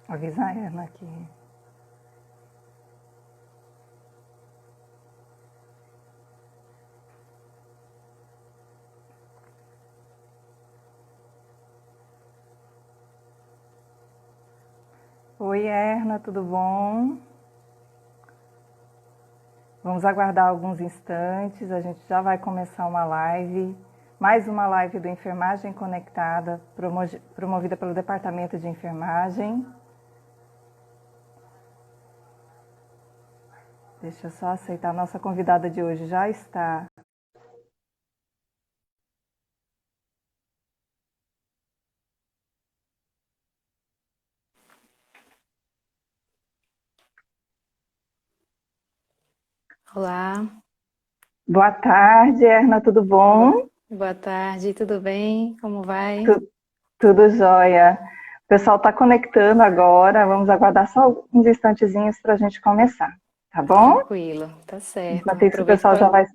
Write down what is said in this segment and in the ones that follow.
Avisa a Erna aqui. Oi, Erna, tudo bom? Vamos aguardar alguns instantes, a gente já vai começar uma live, mais uma live do Enfermagem Conectada, promovida pelo Departamento de Enfermagem. Deixa eu só aceitar, a nossa convidada de hoje já está. Olá, Boa tarde, Erna, tudo bom? boa tarde, tudo bem? Como vai? Tudo jóia. O pessoal está conectando agora, vamos aguardar só uns instantezinhos para a gente começar, tá bom? Tranquilo, tá certo. Enquanto isso, o pessoal já vai.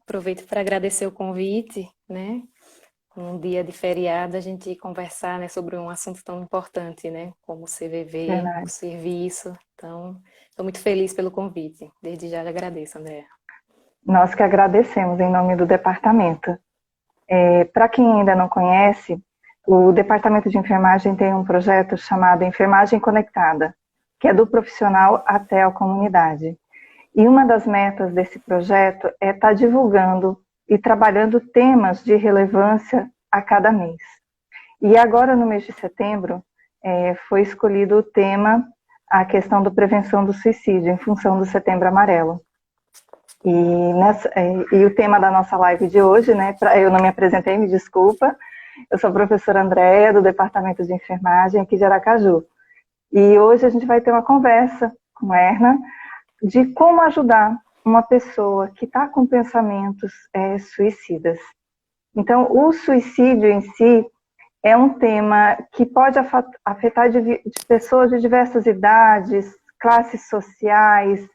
Aproveito para agradecer o convite, né? Um dia de feriado a gente conversar, né, sobre um assunto tão importante, né, como o CVV, o Verdade. serviço. Então, estou muito feliz pelo convite. Desde já lhe agradeço, André. Nós que agradecemos em nome do departamento. Para quem ainda não conhece, o Departamento de Enfermagem tem um projeto chamado Enfermagem Conectada, que é do profissional até a comunidade. E uma das metas desse projeto é estar divulgando e trabalhando temas de relevância a cada mês. E agora, no mês de setembro, foi escolhido o tema, a questão da prevenção do suicídio, em função do Setembro Amarelo. E o tema da nossa live de hoje, né, eu não me apresentei, me desculpa, eu sou a professora Andréia, do Departamento de Enfermagem aqui de Aracaju. E hoje a gente vai ter uma conversa com a Erna de como ajudar uma pessoa que está com pensamentos suicidas. Então, o suicídio em si é um tema que pode afetar de pessoas de diversas idades, classes sociais,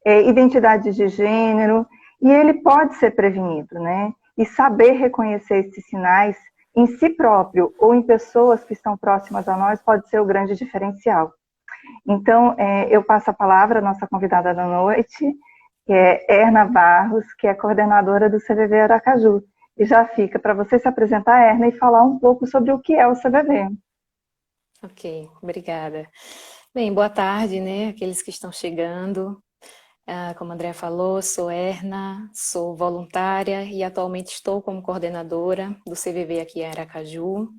identidades de gênero, e ele pode ser prevenido, né? E saber reconhecer esses sinais em si próprio ou em pessoas que estão próximas a nós pode ser o grande diferencial. Então, eu passo a palavra à nossa convidada da noite, que é Erna Barros, que é coordenadora do CVV Aracaju. E já fica para você se apresentar, Erna, e falar um pouco sobre o que é o CVV. Ok, obrigada. Bem, boa tarde, né, aqueles que estão chegando. Como a Andrea falou, sou Erna, sou voluntária e atualmente estou como coordenadora do CVV aqui em Aracaju.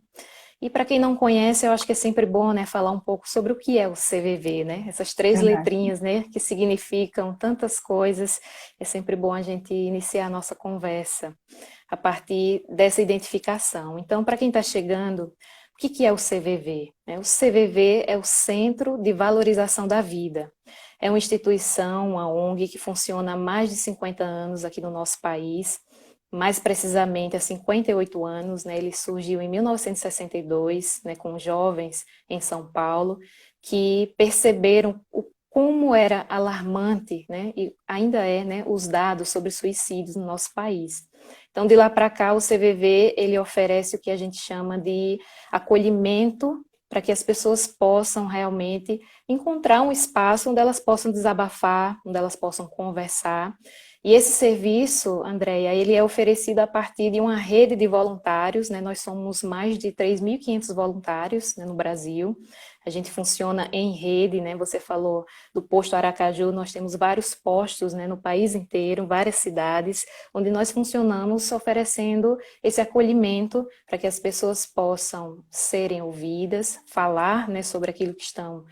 E para quem não conhece, eu acho que é sempre bom, né, falar um pouco sobre o que é o CVV, né? Essas três Verdade. letrinhas, né, que significam tantas coisas. É sempre bom a gente iniciar a nossa conversa a partir dessa identificação. Então, para quem está chegando, o que é o CVV? O CVV é o Centro de Valorização da Vida. É uma instituição, uma ONG que funciona há mais de 50 anos aqui no nosso país, mais precisamente há 58 anos, né? Ele surgiu em 1962, né, com jovens em São Paulo, que perceberam como era alarmante, né, e ainda é, né, os dados sobre suicídios no nosso país. Então, de lá para cá, o CVV, ele oferece o que a gente chama de acolhimento para que as pessoas possam realmente encontrar um espaço onde elas possam desabafar, onde elas possam conversar. E esse serviço, Andréia, ele é oferecido a partir de uma rede de voluntários, né? Nós somos mais de 3.500 voluntários, né, no Brasil. A gente funciona em rede, né? Você falou do posto Aracaju, nós temos vários postos, né, no país inteiro, várias cidades, onde nós funcionamos oferecendo esse acolhimento para que as pessoas possam serem ouvidas, falar, né, sobre aquilo que estão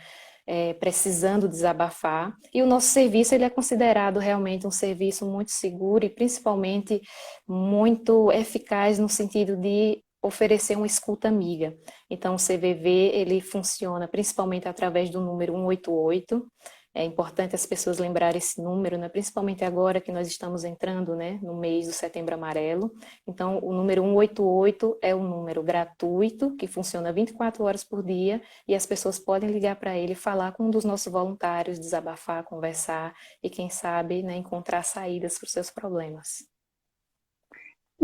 precisando desabafar. E o nosso serviço ele é considerado realmente um serviço muito seguro e principalmente muito eficaz no sentido de oferecer uma escuta amiga. Então, o CVV ele funciona principalmente através do número 188. É importante as pessoas lembrarem esse número, né? Principalmente agora que nós estamos entrando, né, no mês do Setembro Amarelo. Então, o número 188 é um número gratuito que funciona 24 horas por dia e as pessoas podem ligar para ele, falar com um dos nossos voluntários, desabafar, conversar e, quem sabe, né, encontrar saídas para os seus problemas.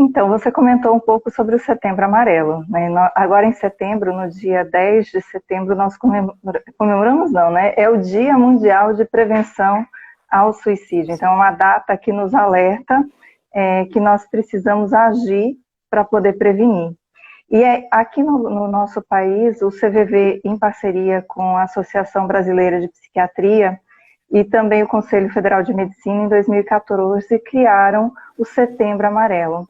Então, você comentou um pouco sobre o Setembro Amarelo, né? Agora em setembro, no dia 10 de setembro, nós comemoramos não, né? É o Dia Mundial de Prevenção ao Suicídio. Então, é uma data que nos alerta que nós precisamos agir para poder prevenir. E aqui no nosso país, o CVV, em parceria com a Associação Brasileira de Psiquiatria e também o Conselho Federal de Medicina, em 2014, criaram o Setembro Amarelo.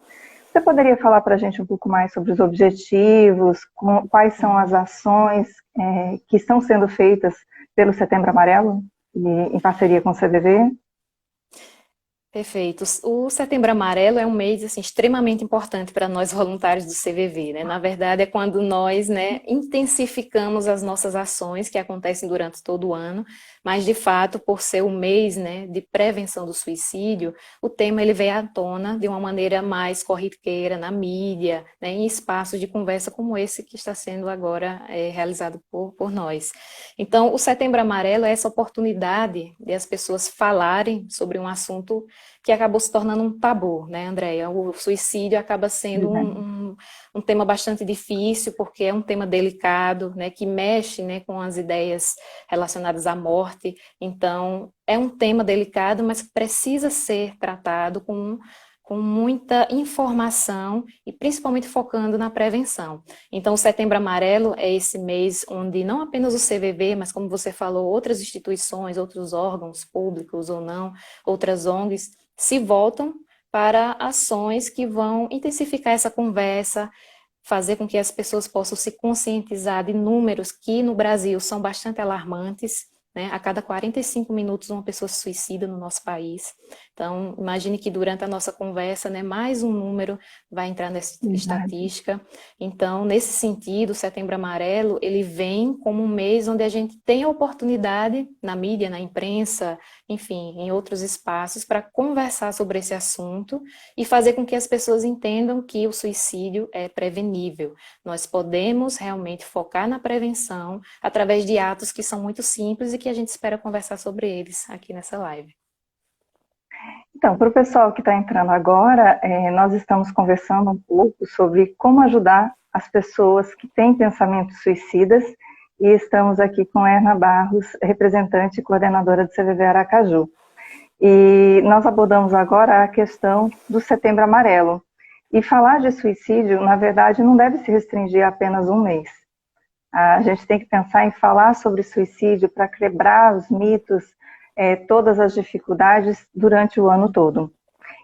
Você poderia falar para a gente um pouco mais sobre os objetivos, quais são as ações que estão sendo feitas pelo Setembro Amarelo, em parceria com o CVV? Perfeito. O Setembro Amarelo é um mês assim, extremamente importante para nós voluntários do CVV, né? Na verdade, é quando nós, né, intensificamos as nossas ações que acontecem durante todo o ano, mas de fato, por ser o mês, né, de prevenção do suicídio, o tema ele veio à tona de uma maneira mais corriqueira na mídia, né, em espaços de conversa como esse que está sendo agora realizado por nós. Então, o Setembro Amarelo é essa oportunidade de as pessoas falarem sobre um assunto que acabou se tornando um tabu, né, Andréia? O suicídio acaba sendo um tema bastante difícil, porque é um tema delicado, né, que mexe, né, com as ideias relacionadas à morte. Então, é um tema delicado, mas precisa ser tratado com muita informação e principalmente focando na prevenção. Então, o Setembro Amarelo é esse mês onde não apenas o CVV, mas como você falou, outras instituições, outros órgãos públicos ou não, outras ONGs, se voltam para ações que vão intensificar essa conversa, fazer com que as pessoas possam se conscientizar de números que no Brasil são bastante alarmantes, né? A cada 45 minutos uma pessoa se suicida no nosso país. Então, imagine que durante a nossa conversa, né, mais um número vai entrar nessa estatística. Então, nesse sentido, o Setembro Amarelo, ele vem como um mês onde a gente tem a oportunidade, na mídia, na imprensa, enfim, em outros espaços, para conversar sobre esse assunto e fazer com que as pessoas entendam que o suicídio é prevenível. Nós podemos realmente focar na prevenção através de atos que são muito simples e que a gente espera conversar sobre eles aqui nessa live. Então, para o pessoal que está entrando agora, nós estamos conversando um pouco sobre como ajudar as pessoas que têm pensamentos suicidas e estamos aqui com Erna Barros, representante e coordenadora do CVV Aracaju. E nós abordamos agora a questão do Setembro Amarelo. E falar de suicídio, na verdade, não deve se restringir a apenas um mês. A gente tem que pensar em falar sobre suicídio para quebrar os mitos, todas as dificuldades durante o ano todo.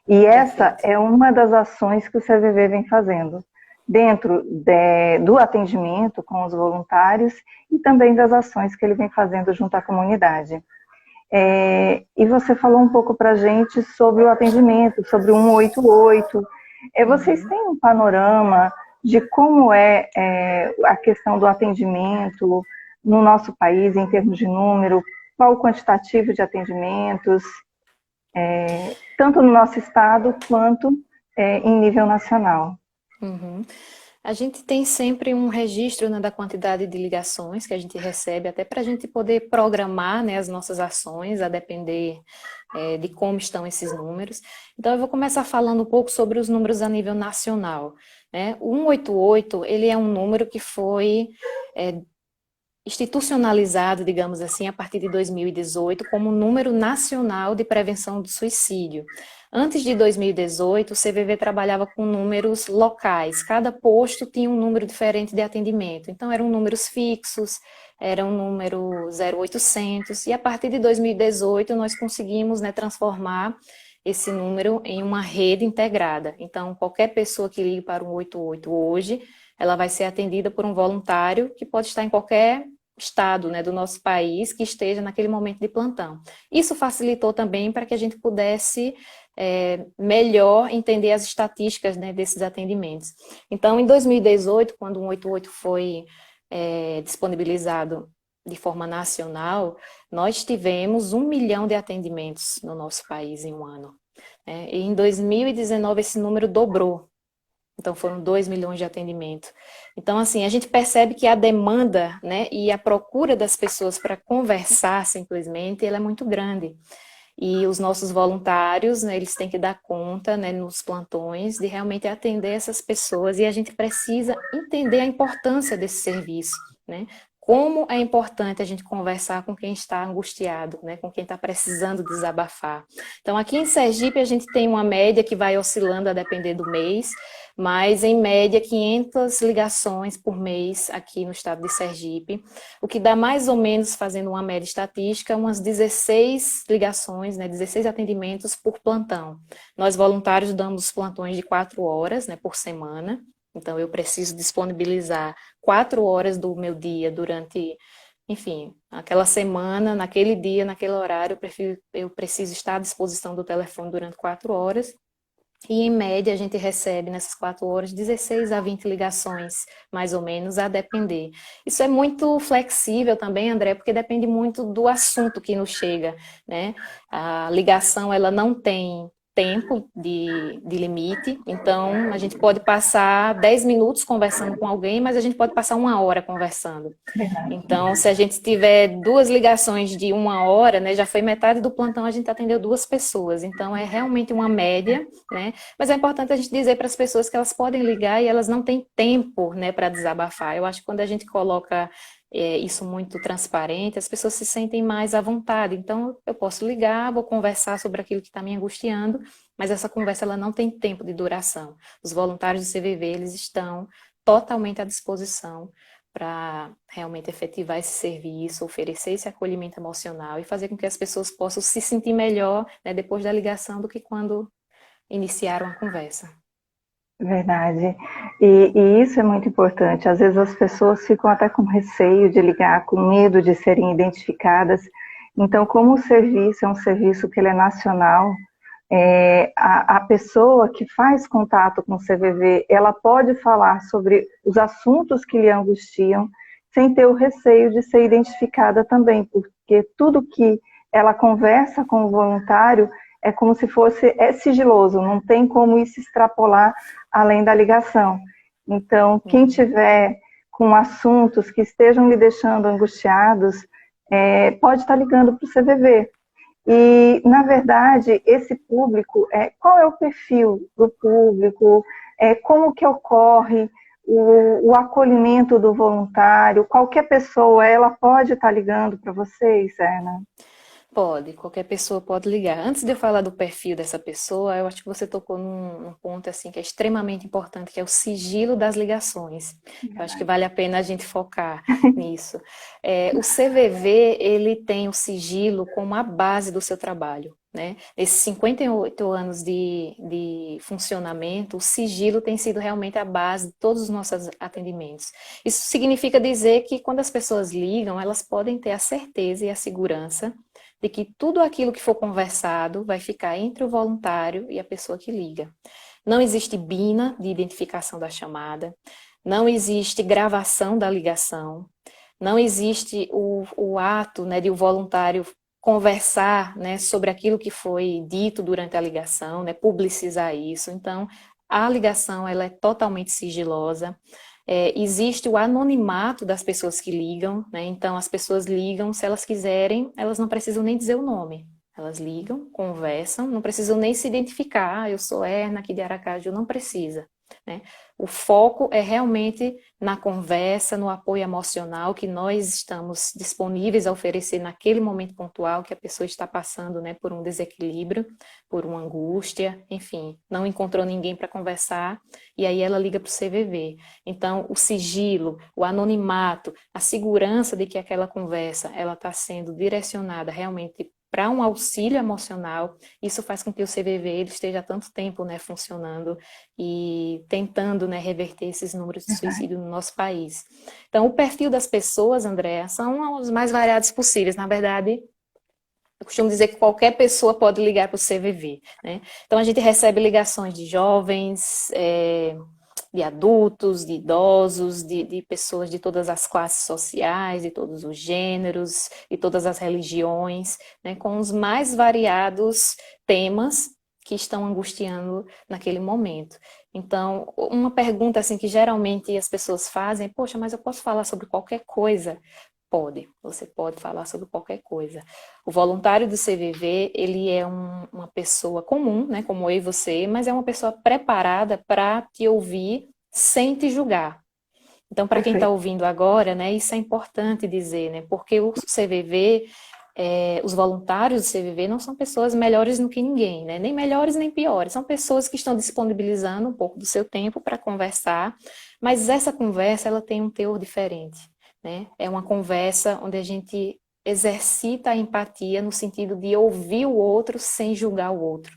E essa é uma das ações que o CVV vem fazendo, dentro do atendimento com os voluntários e também das ações que ele vem fazendo junto à comunidade. E você falou um pouco para a gente sobre o atendimento, sobre o 188. Vocês têm um panorama de como é a questão do atendimento no nosso país, em termos de número, qual o quantitativo de atendimentos, tanto no nosso estado quanto em nível nacional? Uhum. A gente tem sempre um registro, né, da quantidade de ligações que a gente recebe, até para a gente poder programar, né, as nossas ações, a depender de como estão esses números. Então, eu vou começar falando um pouco sobre os números a nível nacional, né? O 188, ele é um número que foi institucionalizado, digamos assim, a partir de 2018 como número nacional de prevenção do suicídio. Antes de 2018, o CVV trabalhava com números locais, cada posto tinha um número diferente de atendimento, então eram números fixos, era um número 0800, e a partir de 2018 nós conseguimos, né, transformar esse número em uma rede integrada. Então, qualquer pessoa que ligue para o 188 hoje, ela vai ser atendida por um voluntário que pode estar em qualquer estado, né, do nosso país que esteja naquele momento de plantão. Isso facilitou também para que a gente pudesse melhor entender as estatísticas, né, desses atendimentos. Então, em 2018, quando o 188 foi disponibilizado de forma nacional, nós tivemos 1 milhão de atendimentos no nosso país em um ano. E em 2019 esse número dobrou. Então, foram 2 milhões de atendimentos. Então, assim, a gente percebe que a demanda, né, e a procura das pessoas para conversar simplesmente, ela é muito grande. E os nossos voluntários, né, eles têm que dar conta, né, nos plantões de realmente atender essas pessoas e a gente precisa entender a importância desse serviço, né? Como é importante a gente conversar com quem está angustiado, né, com quem está precisando desabafar. Então, aqui em Sergipe, a gente tem uma média que vai oscilando a depender do mês, mas em média 500 ligações por mês aqui no estado de Sergipe, o que dá mais ou menos, fazendo uma média estatística, umas 16 ligações, né, 16 atendimentos por plantão. Nós voluntários damos plantões de 4 horas, né, por semana, então eu preciso disponibilizar 4 horas do meu dia durante, enfim, aquela semana, naquele dia, naquele horário, eu preciso estar à disposição do telefone durante 4 horas. E, em média, a gente recebe nessas 4 horas 16 a 20 ligações, mais ou menos, a depender. Isso é muito flexível também, André, porque depende muito do assunto que nos chega, né? A ligação, ela não tem tempo de limite, então a gente pode passar 10 minutos conversando com alguém, mas a gente pode passar 1 hora conversando. Verdade. Então, se a gente tiver 2 ligações de 1 hora, né, já foi metade do plantão, a gente atendeu 2 pessoas. Então, é realmente uma média, né? Mas é importante a gente dizer para as pessoas que elas podem ligar e elas não têm tempo, né, para desabafar. Eu acho que quando a gente coloca isso muito transparente, as pessoas se sentem mais à vontade. Então, eu posso ligar, vou conversar sobre aquilo que está me angustiando, mas essa conversa ela não tem tempo de duração. Os voluntários do CVV, eles estão totalmente à disposição para realmente efetivar esse serviço, oferecer esse acolhimento emocional e fazer com que as pessoas possam se sentir melhor, né, depois da ligação do que quando iniciaram a conversa. Verdade. E isso é muito importante. Às vezes as pessoas ficam até com receio de ligar, com medo de serem identificadas. Então, como o serviço é um serviço que ele é nacional, a pessoa que faz contato com o CVV, ela pode falar sobre os assuntos que lhe angustiam, sem ter o receio de ser identificada também, porque tudo que ela conversa com o voluntário é como se fosse sigiloso, não tem como isso extrapolar além da ligação. Então, quem tiver com assuntos que estejam lhe deixando angustiados, pode estar ligando para o CVV. E, na verdade, esse público, qual é o perfil do público, como que ocorre o acolhimento do voluntário, qualquer pessoa, ela pode estar ligando para vocês, Ana? Pode, qualquer pessoa pode ligar. Antes de eu falar do perfil dessa pessoa, eu acho que você tocou num ponto assim que é extremamente importante, que é o sigilo das ligações. Eu acho que vale a pena a gente focar nisso. O CVV, ele tem o sigilo como a base do seu trabalho, né? Nesses 58 anos de funcionamento, o sigilo tem sido realmente a base de todos os nossos atendimentos. Isso significa dizer que quando as pessoas ligam, elas podem ter a certeza e a segurança de que tudo aquilo que for conversado vai ficar entre o voluntário e a pessoa que liga. Não existe BINA de identificação da chamada, não existe gravação da ligação, não existe o ato, né, de o voluntário conversar, né, sobre aquilo que foi dito durante a ligação, né, publicizar isso. Então, a ligação ela é totalmente sigilosa. Existe o anonimato das pessoas que ligam, né? Então as pessoas ligam, se elas quiserem, elas não precisam nem dizer o nome. Elas ligam, conversam, não precisam nem se identificar. Eu sou Erna aqui de Aracaju, não precisa, né? O foco é realmente na conversa, no apoio emocional que nós estamos disponíveis a oferecer naquele momento pontual que a pessoa está passando, né, por um desequilíbrio, por uma angústia, enfim, não encontrou ninguém para conversar e aí ela liga para o CVV. Então, o sigilo, o anonimato, a segurança de que aquela conversa ela está sendo direcionada realmente para um auxílio emocional, isso faz com que o CVV ele esteja há tanto tempo, né, funcionando e tentando, né, reverter esses números de suicídio no nosso país. Então, o perfil das pessoas, Andréa, são os mais variados possíveis. Na verdade, eu costumo dizer que qualquer pessoa pode ligar para o CVV, né? Então, a gente recebe ligações de jovens, de adultos, de idosos, de pessoas de todas as classes sociais, de todos os gêneros, de todas as religiões, né, com os mais variados temas que estão angustiando naquele momento. Então, uma pergunta assim que geralmente as pessoas fazem, poxa, mas eu posso falar sobre qualquer coisa? Você pode falar sobre qualquer coisa. O voluntário do CVV, ele é uma pessoa comum, né, como eu e você, mas é uma pessoa preparada para te ouvir sem te julgar. Então, para quem está Perfeito. ouvindo agora, né, isso é importante dizer, né, porque o CVV, os voluntários do CVV não são pessoas melhores do que ninguém, né, nem melhores nem piores, são pessoas que estão disponibilizando um pouco do seu tempo para conversar, mas essa conversa, ela tem um teor diferente, né, é uma conversa onde a gente exercita a empatia no sentido de ouvir o outro sem julgar o outro.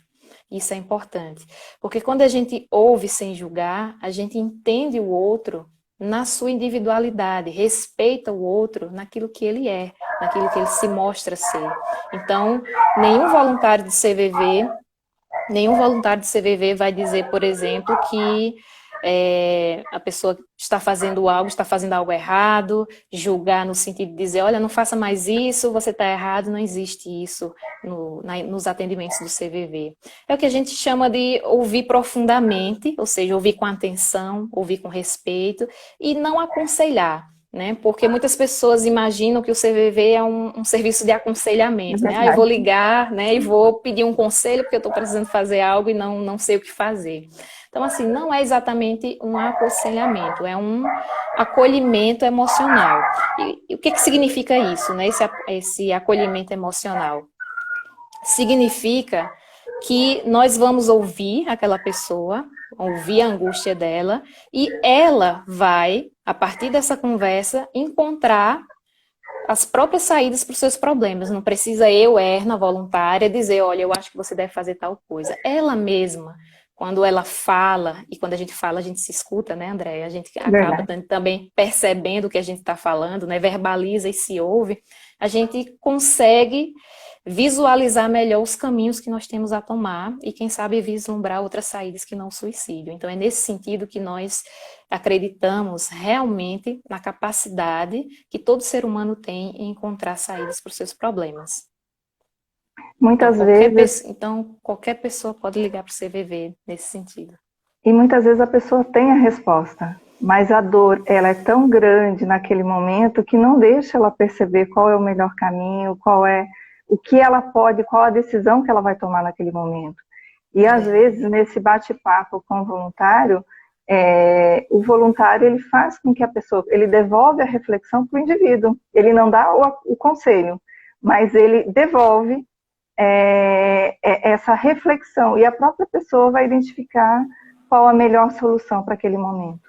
Isso é importante, porque quando a gente ouve sem julgar, a gente entende o outro na sua individualidade, respeita o outro naquilo que ele é, naquilo que ele se mostra ser. Então, nenhum voluntário de CVV, nenhum voluntário de CVV vai dizer, por exemplo, que a pessoa está fazendo algo errado, julgar no sentido de dizer, olha, não faça mais isso, você está errado, não existe isso nos atendimentos do CVV. É o que a gente chama de ouvir profundamente, ou seja, ouvir com atenção, ouvir com respeito e não aconselhar. Né? Porque muitas pessoas imaginam que o CVV é um serviço de É aconselhamento, né? Ah, eu vou verdade. ligar, né? E vou pedir um conselho porque eu estou precisando fazer algo e não sei o que fazer. Então, assim, não é exatamente um aconselhamento, é um acolhimento emocional. E o que significa isso, né? Esse acolhimento emocional? Significa que nós vamos ouvir aquela pessoa, ouvir a angústia dela, e ela vai, a partir dessa conversa, encontrar as próprias saídas para os seus problemas. Não precisa eu, Erna, voluntária, dizer, olha, eu acho que você deve fazer tal coisa. Ela mesma, quando ela fala, e quando a gente fala, a gente se escuta, né, André? A gente acaba Verdade. também percebendo o que a gente está falando, né? Verbaliza e se ouve. A gente consegue visualizar melhor os caminhos que nós temos a tomar e, quem sabe, vislumbrar outras saídas que não o suicídio. Então, é nesse sentido que nós acreditamos realmente na capacidade que todo ser humano tem em encontrar saídas para os seus problemas. Então, Muitas vezes, qualquer pessoa pode ligar para o CVV nesse sentido. e muitas vezes a pessoa tem a resposta, mas a dor, ela é tão grande naquele momento que não deixa ela perceber qual é o melhor caminho, qual é o que ela pode, qual a decisão que ela vai tomar naquele momento. E É às vezes, verdade. nesse bate-papo com o voluntário ele faz com que a pessoa, ele devolve a reflexão para o indivíduo. Ele não dá o conselho, mas ele devolve essa reflexão e a própria pessoa vai identificar qual a melhor solução para aquele momento.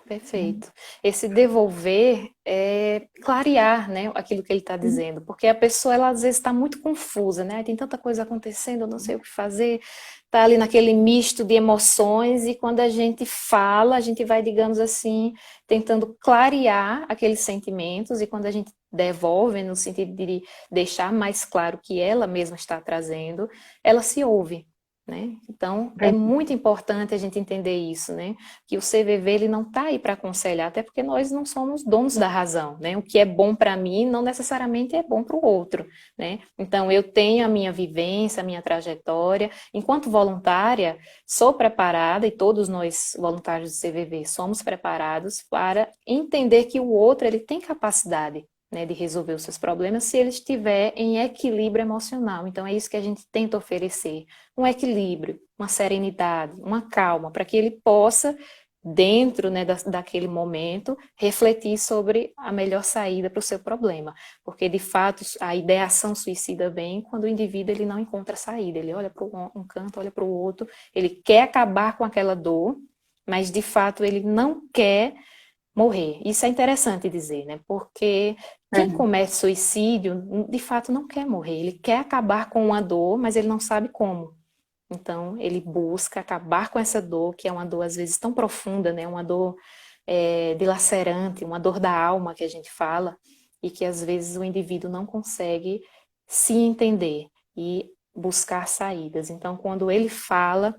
Perfeito. Esse devolver é clarear, né, aquilo que ele está dizendo, porque a pessoa, ela às vezes está muito confusa, né? Tem tanta coisa acontecendo, eu não sei o que fazer, está ali naquele misto de emoções, e quando a gente fala, a gente vai, digamos assim, tentando clarear aqueles sentimentos, e quando a gente devolve, no sentido de deixar mais claro o que ela mesma está trazendo, ela se ouve. Né? Então, é muito importante a gente entender isso, né? Que o CVV ele não está aí para aconselhar, até porque nós não somos donos da razão, né? O que é bom para mim não necessariamente é bom para o outro, né? Então, eu tenho a minha vivência, a minha trajetória. Enquanto voluntária, sou preparada, e todos nós voluntários do CVV somos preparados para entender que o outro ele tem capacidade, né, de resolver os seus problemas se ele estiver em equilíbrio emocional. Então, é isso que a gente tenta oferecer, um equilíbrio, uma serenidade, uma calma, para que ele possa, dentro, né, daquele momento, refletir sobre a melhor saída para o seu problema. Porque, de fato, a ideação suicida vem quando o indivíduo ele não encontra saída. Ele olha para um canto, olha para o outro, ele quer acabar com aquela dor, mas, de fato, ele não quer morrer. Isso é interessante dizer, né? Porque quem comete suicídio, de fato, não quer morrer. Ele quer acabar com uma dor, mas ele não sabe como. Então, ele busca acabar com essa dor, que é uma dor, às vezes, tão profunda, né? Uma dor dilacerante, uma dor da alma que a gente fala, e que, às vezes, o indivíduo não consegue se entender e buscar saídas. Então, quando ele fala,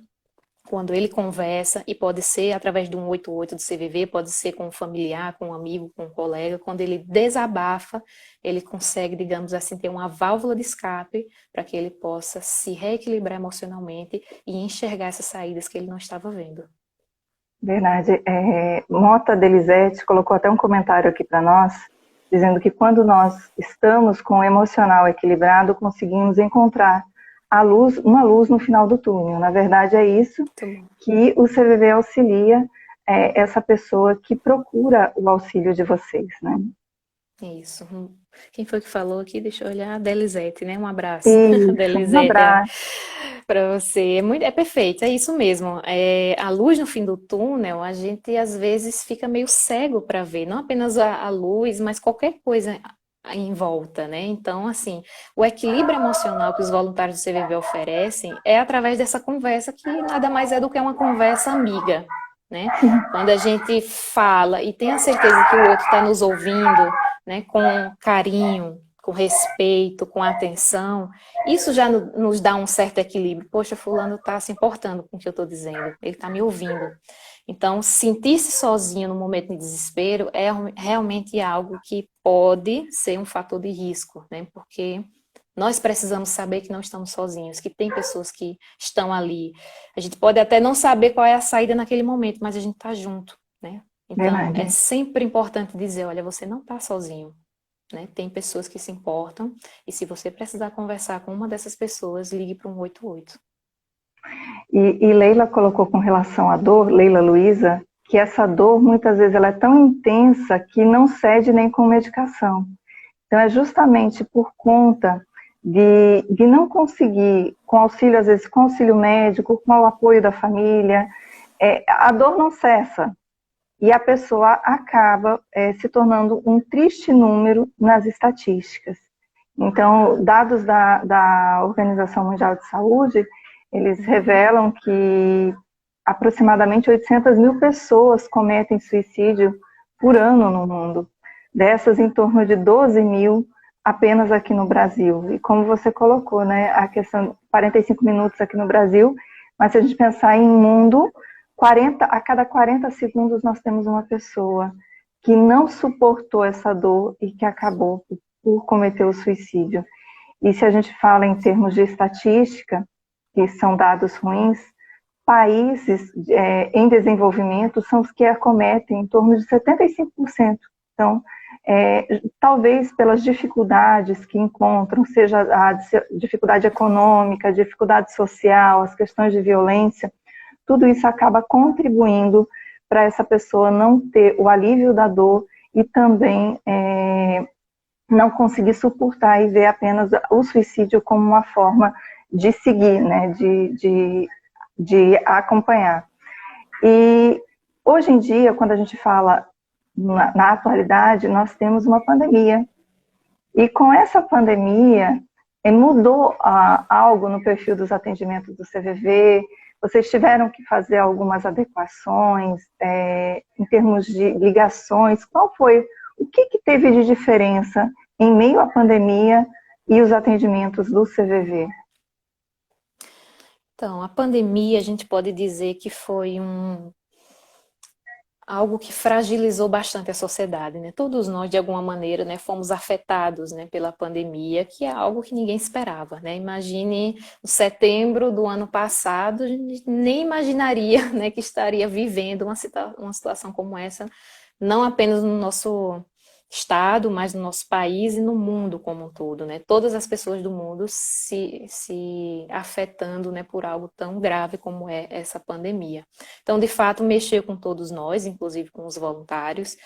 quando ele conversa, e pode ser através de um 88 do CVV, pode ser com um familiar, com um amigo, com um colega, quando ele desabafa, ele consegue, digamos assim, ter uma válvula de escape para que ele possa se reequilibrar emocionalmente e enxergar essas saídas que ele não estava vendo. Verdade. Mota Delizete colocou até um comentário aqui para nós. dizendo que quando nós estamos com o emocional equilibrado, conseguimos encontrar a luz, uma luz no final do túnel. Na verdade, é isso que o CVV auxilia essa pessoa que procura o auxílio de vocês, né? Isso. Quem foi que falou aqui? Deixa eu olhar. Delisete, né? Um abraço. Isso, um Delisete, abraço. para você. É perfeito, é isso mesmo. A luz no fim do túnel, a gente às vezes fica meio cego para ver, não apenas a luz, mas qualquer coisa em volta, né? Então, assim, o equilíbrio emocional que os voluntários do CVV oferecem é através dessa conversa que nada mais é do que uma conversa amiga, né? Quando a gente fala e tem a certeza que o outro está nos ouvindo, né, com carinho, com respeito, com atenção, isso já nos dá um certo equilíbrio. Poxa, fulano está se importando com o que eu estou dizendo, ele está me ouvindo. Então, sentir-se sozinho no momento de desespero é realmente algo que pode ser um fator de risco, né? Porque nós precisamos saber que não estamos sozinhos, que tem pessoas que estão ali. A gente pode até não saber qual é a saída naquele momento, mas a gente está junto, né? Então, é Verdade. sempre importante dizer, olha, você não está sozinho, né? Tem pessoas que se importam, e se você precisar conversar com uma dessas pessoas, ligue para o 188. E Leila colocou com relação à dor, Leila Luiza, que essa dor muitas vezes ela é tão intensa que não cede nem com medicação. Então é justamente por conta de não conseguir, com auxílio, às vezes com auxílio médico, com o apoio da família, a dor não cessa. E a pessoa acaba se tornando um triste número nas estatísticas. Então, dados da Organização Mundial de Saúde, eles revelam que aproximadamente 800 mil pessoas cometem suicídio por ano no mundo. Dessas, em torno de 12 mil apenas aqui no Brasil. E como você colocou, né, a questão de 45 minutos aqui no Brasil, mas se a gente pensar em mundo, a cada 40 segundos nós temos uma pessoa que não suportou essa dor e que acabou por cometer o suicídio. E se a gente fala em termos de estatística, que são dados ruins, países em desenvolvimento são os que acometem em torno de 75%. Então, talvez pelas dificuldades que encontram, seja a dificuldade econômica, a dificuldade social, as questões de violência, tudo isso acaba contribuindo para essa pessoa não ter o alívio da dor e também não conseguir suportar e ver apenas o suicídio como uma forma de seguir, né, de acompanhar. E hoje em dia, quando a gente fala na atualidade, nós temos uma pandemia. E com essa pandemia, mudou algo no perfil dos atendimentos do CVV. Vocês tiveram que fazer algumas adequações em termos de ligações. Qual foi, o que teve de diferença em meio à pandemia e os atendimentos do CVV? Então, a pandemia, a gente pode dizer que foi algo que fragilizou bastante a sociedade, né? Todos nós, de alguma maneira, né, fomos afetados, né, pela pandemia, que é algo que ninguém esperava, né? Imagine o setembro do ano passado, a gente nem imaginaria, né, que estaria vivendo uma situação como essa, não apenas no nosso estado, mas no nosso país e no mundo como um todo, né? Todas as pessoas do mundo se afetando, né, por algo tão grave como é essa pandemia. Então, de fato, mexeu com todos nós, inclusive com os voluntários,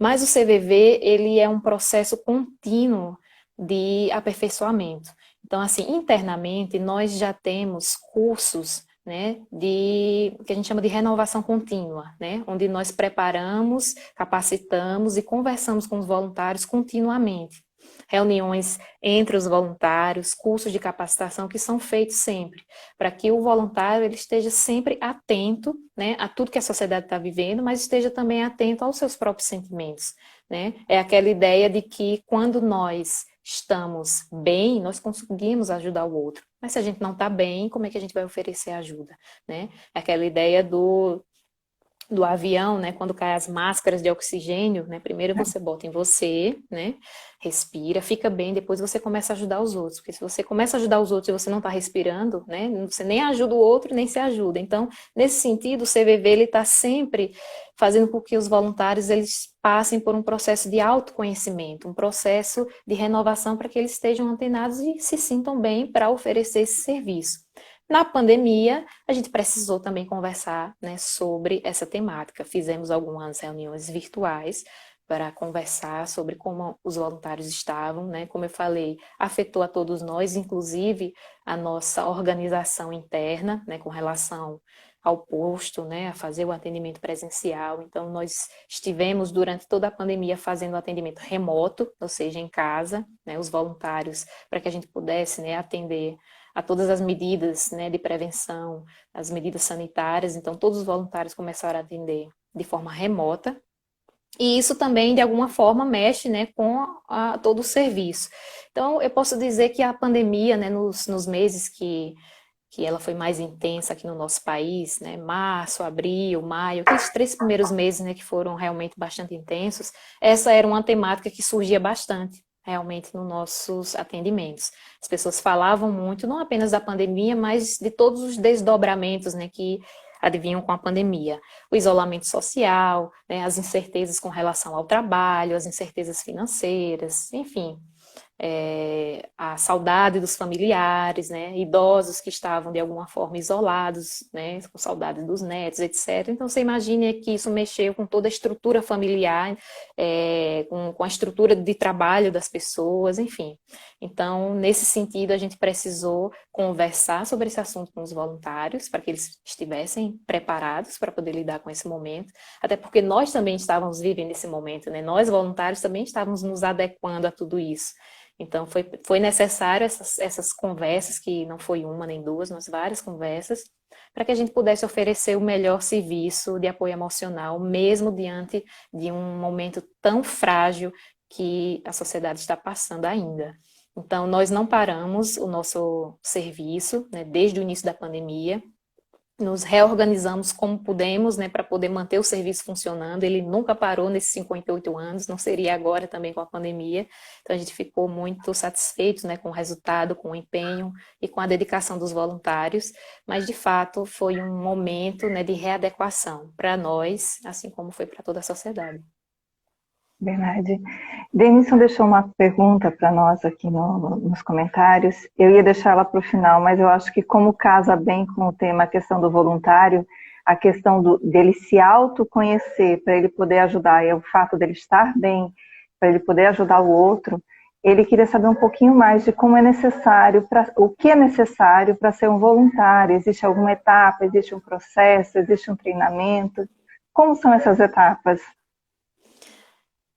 mas o CVV, ele é um processo contínuo de aperfeiçoamento. Então, assim, internamente, nós já temos cursos, né, que a gente chama de renovação contínua, né, onde nós preparamos, capacitamos e conversamos com os voluntários continuamente. Reuniões entre os voluntários, cursos de capacitação que são feitos sempre, para que o voluntário ele esteja sempre atento, né, a tudo que a sociedade está vivendo, mas esteja também atento aos seus próprios sentimentos, né? É aquela ideia de que quando nós estamos bem, nós conseguimos ajudar o outro. Mas se a gente não está bem, como é que a gente vai oferecer ajuda, né? É aquela ideia do do avião, né, quando cai as máscaras de oxigênio, né, primeiro você bota em você, né, respira, fica bem, depois você começa a ajudar os outros, porque se você começa a ajudar os outros e você não está respirando, né, você nem ajuda o outro, nem se ajuda. Então, nesse sentido, o CVV, ele está sempre fazendo com que os voluntários, eles passem por um processo de autoconhecimento, um processo de renovação para que eles estejam antenados e se sintam bem para oferecer esse serviço. Na pandemia, a gente precisou também conversar, né, sobre essa temática. Fizemos algumas reuniões virtuais para conversar sobre como os voluntários estavam, né? Como eu falei, afetou a todos nós, inclusive a nossa organização interna, né, com relação ao posto, né, a fazer o atendimento presencial. Então, nós estivemos durante toda a pandemia fazendo atendimento remoto, ou seja, em casa, né, os voluntários, para que a gente pudesse, né, atender a todas as medidas, né, de prevenção, as medidas sanitárias. Então, todos os voluntários começaram a atender de forma remota. E isso também, de alguma forma, mexe, né, com todo o serviço. Então, eu posso dizer que a pandemia, né, nos meses que ela foi mais intensa aqui no nosso país, né, março, abril, maio, aqueles 3 primeiros meses, né, que foram realmente bastante intensos, essa era uma temática que surgia bastante realmente nos nossos atendimentos. As pessoas falavam muito, não apenas da pandemia, mas de todos os desdobramentos, né, que adivinham com a pandemia. O isolamento social, né, as incertezas com relação ao trabalho, as incertezas financeiras, enfim, a saudade dos familiares, né, idosos que estavam de alguma forma isolados, né, com saudade dos netos, etc. Então você imagine que isso mexeu com toda a estrutura familiar, com a estrutura de trabalho das pessoas, enfim. Então, nesse sentido, a gente precisou conversar sobre esse assunto com os voluntários, para que eles estivessem preparados para poder lidar com esse momento, até porque nós também estávamos vivendo esse momento, né? Nós, voluntários, também estávamos nos adequando a tudo isso. Então, foi necessário essas conversas, que não foi uma nem duas, mas várias conversas, para que a gente pudesse oferecer o melhor serviço de apoio emocional, mesmo diante de um momento tão frágil que a sociedade está passando ainda. Então, nós não paramos o nosso serviço, né, desde o início da pandemia. Nos reorganizamos como pudemos, né, para poder manter o serviço funcionando. Ele nunca parou nesses 58 anos, não seria agora também com a pandemia. Então a gente ficou muito satisfeitos, né, com o resultado, com o empenho e com a dedicação dos voluntários. Mas de fato foi um momento, né, de readequação para nós, assim como foi para toda a sociedade. Verdade. Denison deixou uma pergunta para nós aqui nos comentários. Eu ia deixar ela para o final, mas eu acho que como casa bem com o tema, a questão do voluntário, a questão dele se autoconhecer, para ele poder ajudar, e o fato dele estar bem, para ele poder ajudar o outro, ele queria saber um pouquinho mais de como é necessário, o que é necessário para ser um voluntário. Existe alguma etapa, existe um processo, existe um treinamento? Como são essas etapas?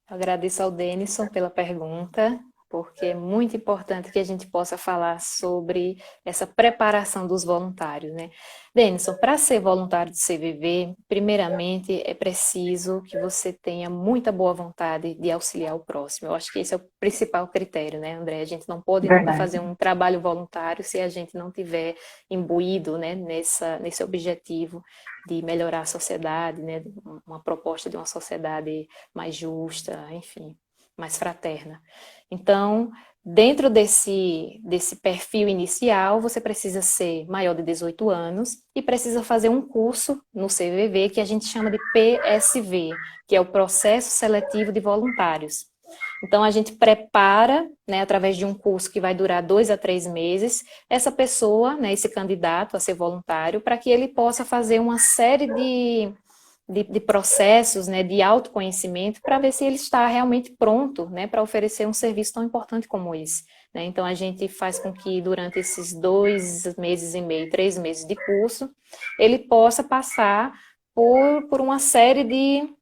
Agradeço ao Denison pela pergunta, porque é muito importante que a gente possa falar sobre essa preparação dos voluntários, né? Denison, para ser voluntário do CVV, primeiramente é preciso que você tenha muita boa vontade de auxiliar o próximo. Eu acho que esse é o principal critério, né, André? A gente não pode nunca fazer Verdade. um trabalho voluntário se a gente não tiver imbuído, né, nesse objetivo de melhorar a sociedade, né, uma proposta de uma sociedade mais justa, enfim, mais fraterna. Então, dentro desse perfil inicial, você precisa ser maior de 18 anos e precisa fazer um curso no CVV que a gente chama de PSV, que é o Processo Seletivo de Voluntários. Então, a gente prepara, né, através de um curso que vai durar 2 a 3 meses, essa pessoa, né, esse candidato a ser voluntário, para que ele possa fazer uma série de processos, né, de autoconhecimento, para ver se ele está realmente pronto, né, para oferecer um serviço tão importante como esse. Né? Então, a gente faz com que durante esses 2 meses e meio, 3 meses de curso, ele possa passar por uma série de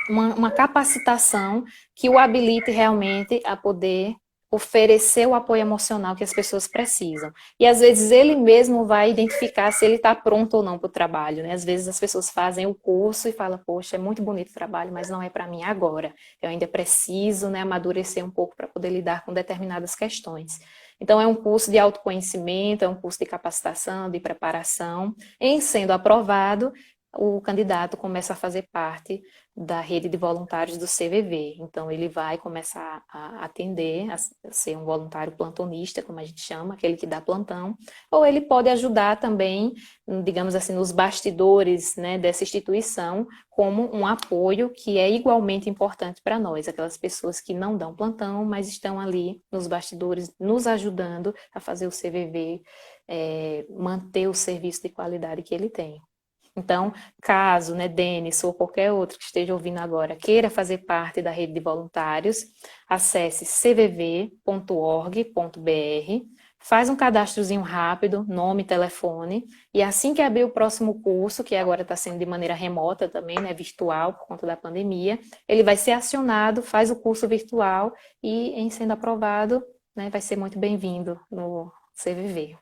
uma capacitação que o habilite realmente a poder oferecer o apoio emocional que as pessoas precisam. E às vezes ele mesmo vai identificar se ele está pronto ou não para o trabalho, né? Às vezes as pessoas fazem o curso e falam, poxa, é muito bonito o trabalho, mas não é para mim agora. Eu ainda preciso, né, amadurecer um pouco para poder lidar com determinadas questões. Então é um curso de autoconhecimento, é um curso de capacitação, de preparação. Em sendo aprovado, o candidato começa a fazer parte da rede de voluntários do CVV. Então, ele vai começar a atender, a ser um voluntário plantonista, como a gente chama, aquele que dá plantão, ou ele pode ajudar também, digamos assim, nos bastidores, né, dessa instituição, como um apoio que é igualmente importante para nós, aquelas pessoas que não dão plantão, mas estão ali nos bastidores, nos ajudando a fazer o CVV manter o serviço de qualidade que ele tem. Então, caso, né, Denis ou qualquer outro que esteja ouvindo agora queira fazer parte da rede de voluntários, acesse cvv.org.br, faz um cadastrozinho rápido, nome, telefone, e assim que abrir o próximo curso, que agora está sendo de maneira remota também, né, virtual, por conta da pandemia, ele vai ser acionado, faz o curso virtual e, em sendo aprovado, né, vai ser muito bem-vindo no CVV.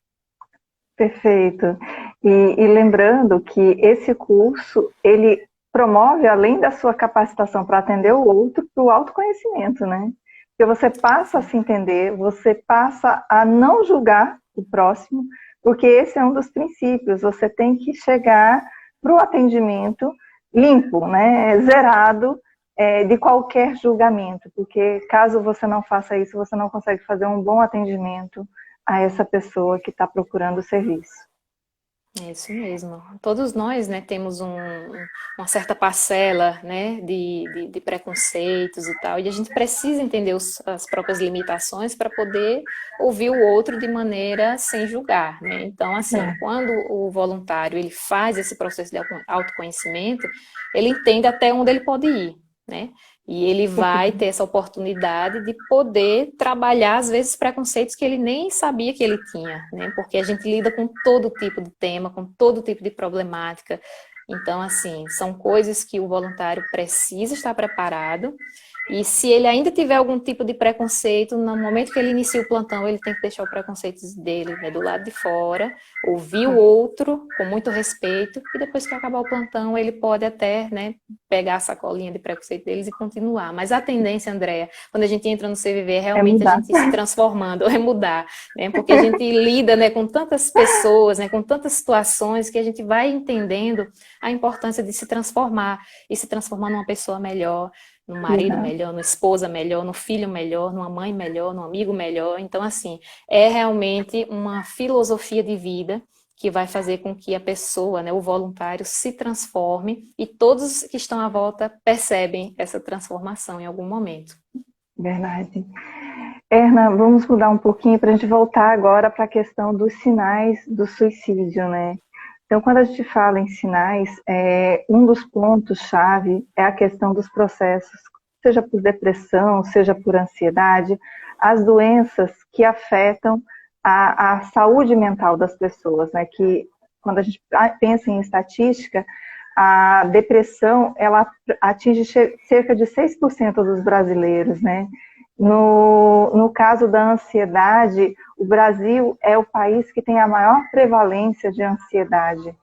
Perfeito. E lembrando que esse curso, ele promove, além da sua capacitação para atender o outro, para o autoconhecimento, né? Porque você passa a se entender, você passa a não julgar o próximo, porque esse é um dos princípios. Você tem que chegar para o atendimento limpo, né? Zerado de qualquer julgamento, porque caso você não faça isso, você não consegue fazer um bom atendimento a essa pessoa que está procurando o serviço. É isso mesmo. Todos nós, né, temos uma certa parcela, né, de preconceitos e tal, e a gente precisa entender as próprias limitações para poder ouvir o outro de maneira sem julgar, né? Então, assim, quando o voluntário ele faz esse processo de autoconhecimento, ele entende até onde ele pode ir, né? E ele vai ter essa oportunidade de poder trabalhar, às vezes, preconceitos que ele nem sabia que ele tinha, né? Porque a gente lida com todo tipo de tema, com todo tipo de problemática. Então, assim, são coisas que o voluntário precisa estar preparado. E se ele ainda tiver algum tipo de preconceito, no momento que ele inicia o plantão, ele tem que deixar o preconceito dele, né, do lado de fora, ouvir o outro com muito respeito, e depois que acabar o plantão, ele pode até, né, pegar a sacolinha de preconceito deles e continuar. Mas a tendência, Andréa, quando a gente entra no CVV, é realmente a gente se transformando, é mudar, né, porque a gente lida, né, com tantas pessoas, né, com tantas situações, que a gente vai entendendo a importância de se transformar, e se transformar numa pessoa melhor, no marido melhor, numa esposa melhor, no filho melhor, numa mãe melhor, num amigo melhor. Então, assim, é realmente uma filosofia de vida que vai fazer com que a pessoa, né, o voluntário, se transforme, e todos que estão à volta percebem essa transformação em algum momento. Verdade. Erna, vamos mudar um pouquinho para a gente voltar agora para a questão dos sinais do suicídio, né? Então, quando a gente fala em sinais, um dos pontos-chave é a questão dos processos, seja por depressão, seja por ansiedade, as doenças que afetam a saúde mental das pessoas, né? Que quando a gente pensa em estatística, a depressão, ela atinge cerca de 6% dos brasileiros, né? No caso da ansiedade, o Brasil é o país que tem a maior prevalência de ansiedade.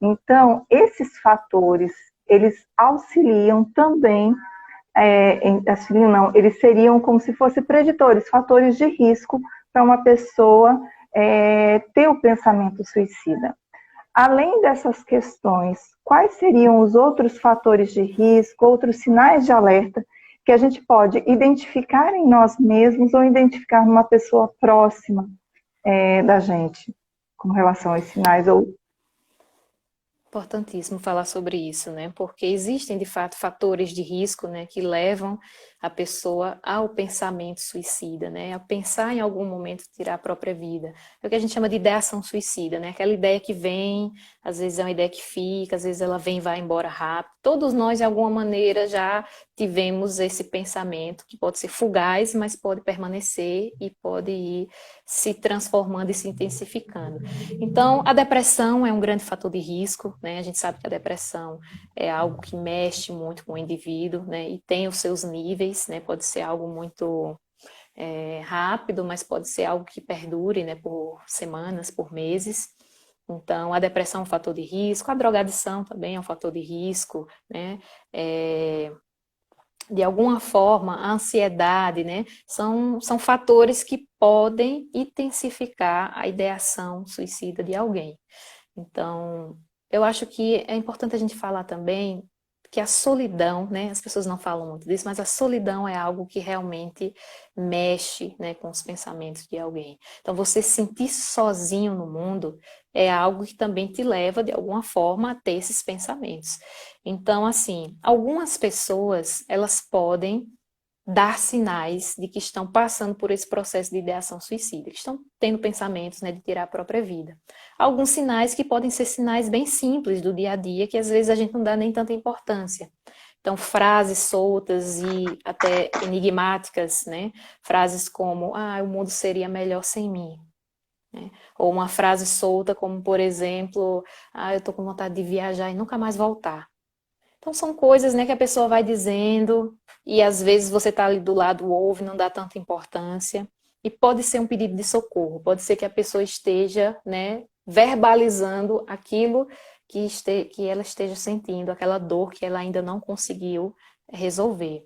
Então, esses fatores, eles auxiliam também, auxiliam não, eles seriam como se fossem preditores, fatores de risco para uma pessoa ter o pensamento suicida. Além dessas questões, quais seriam os outros fatores de risco, outros sinais de alerta que a gente pode identificar em nós mesmos ou identificar numa pessoa próxima da gente, com relação aos sinais? Importantíssimo falar sobre isso, né? Porque existem, de fato, fatores de risco, né, que levam a pessoa ao pensamento suicida, né? A pensar em algum momento tirar a própria vida. É o que a gente chama de ideação suicida, né? Aquela ideia que vem, às vezes é uma ideia que fica, às vezes ela vem e vai embora rápido. Todos nós, de alguma maneira, já tivemos esse pensamento, que pode ser fugaz, mas pode permanecer e pode ir se transformando e se intensificando. Então, a depressão é um grande fator de risco, né? A gente sabe que a depressão é algo que mexe muito com o indivíduo, né? E tem os seus níveis, né? Pode ser algo muito rápido, mas pode ser algo que perdure, né? Por semanas, por meses. Então, a depressão é um fator de risco, a drogadição também é um fator de risco, né? De alguma forma, a ansiedade, né? São fatores que podem intensificar a ideação suicida de alguém. Então, eu acho que é importante a gente falar também que a solidão, né, as pessoas não falam muito disso, mas a solidão é algo que realmente mexe, né, com os pensamentos de alguém. Então, você se sentir sozinho no mundo é algo que também te leva, de alguma forma, a ter esses pensamentos. Então, assim, algumas pessoas, elas podem dar sinais de que estão passando por esse processo de ideação suicida, que estão tendo pensamentos, né, de tirar a própria vida. Alguns sinais que podem ser sinais bem simples do dia a dia, que às vezes a gente não dá nem tanta importância. Então, frases soltas e até enigmáticas, né? Frases como, o mundo seria melhor sem mim. Né? Ou uma frase solta como, por exemplo, eu tô com vontade de viajar e nunca mais voltar. Então são coisas, né, que a pessoa vai dizendo e às vezes você está ali do lado, ouve, não dá tanta importância. E pode ser um pedido de socorro, pode ser que a pessoa esteja, né, verbalizando aquilo que ela esteja sentindo, aquela dor que ela ainda não conseguiu resolver.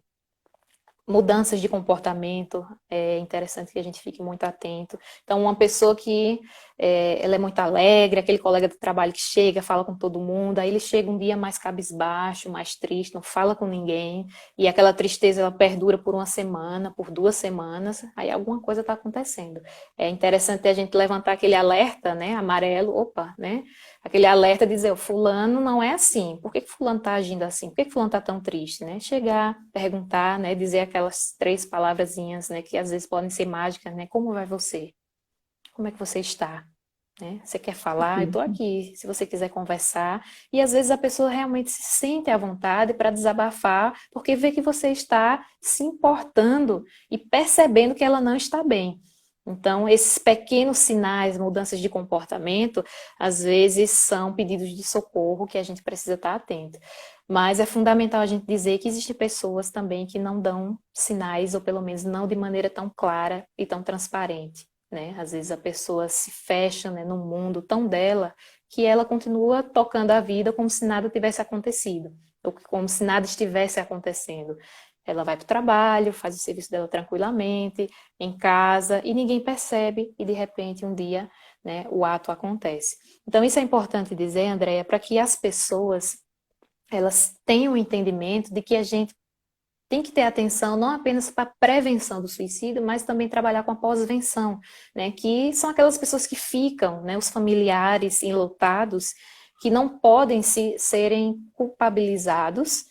Mudanças de comportamento, é interessante que a gente fique muito atento. Então, uma pessoa que ela é muito alegre, aquele colega de trabalho que chega, fala com todo mundo, aí ele chega um dia mais cabisbaixo, mais triste, não fala com ninguém, e aquela tristeza ela perdura por uma semana, por 2 semanas, aí alguma coisa está acontecendo. É interessante a gente levantar aquele alerta, né, amarelo, opa, né, aquele alerta de dizer, o fulano não é assim, por que fulano está agindo assim? Por que fulano está tão triste? Né? Chegar, perguntar, né, dizer aquelas 3 palavrazinhas, né, que às vezes podem ser mágicas, né, como vai você? Como é que você está? Né? Você quer falar? Eu estou aqui, se você quiser conversar. E às vezes a pessoa realmente se sente à vontade para desabafar, porque vê que você está se importando e percebendo que ela não está bem. Então, esses pequenos sinais, mudanças de comportamento, às vezes são pedidos de socorro que a gente precisa estar atento. Mas é fundamental a gente dizer que existem pessoas também que não dão sinais, ou pelo menos não de maneira tão clara e tão transparente. Né? Às vezes a pessoa se fecha, né, num mundo tão dela que ela continua tocando a vida como se nada tivesse acontecido, ou como se nada estivesse acontecendo. Ela vai para o trabalho, faz o serviço dela tranquilamente, em casa, e ninguém percebe, e de repente um dia, né, o ato acontece. Então isso é importante dizer, Andréia, para que as pessoas elas tenham o entendimento de que a gente tem que ter atenção não apenas para a prevenção do suicídio, mas também trabalhar com a pós-venção, né? Que são aquelas pessoas que ficam, né? Os familiares enlutados, que não podem serem culpabilizados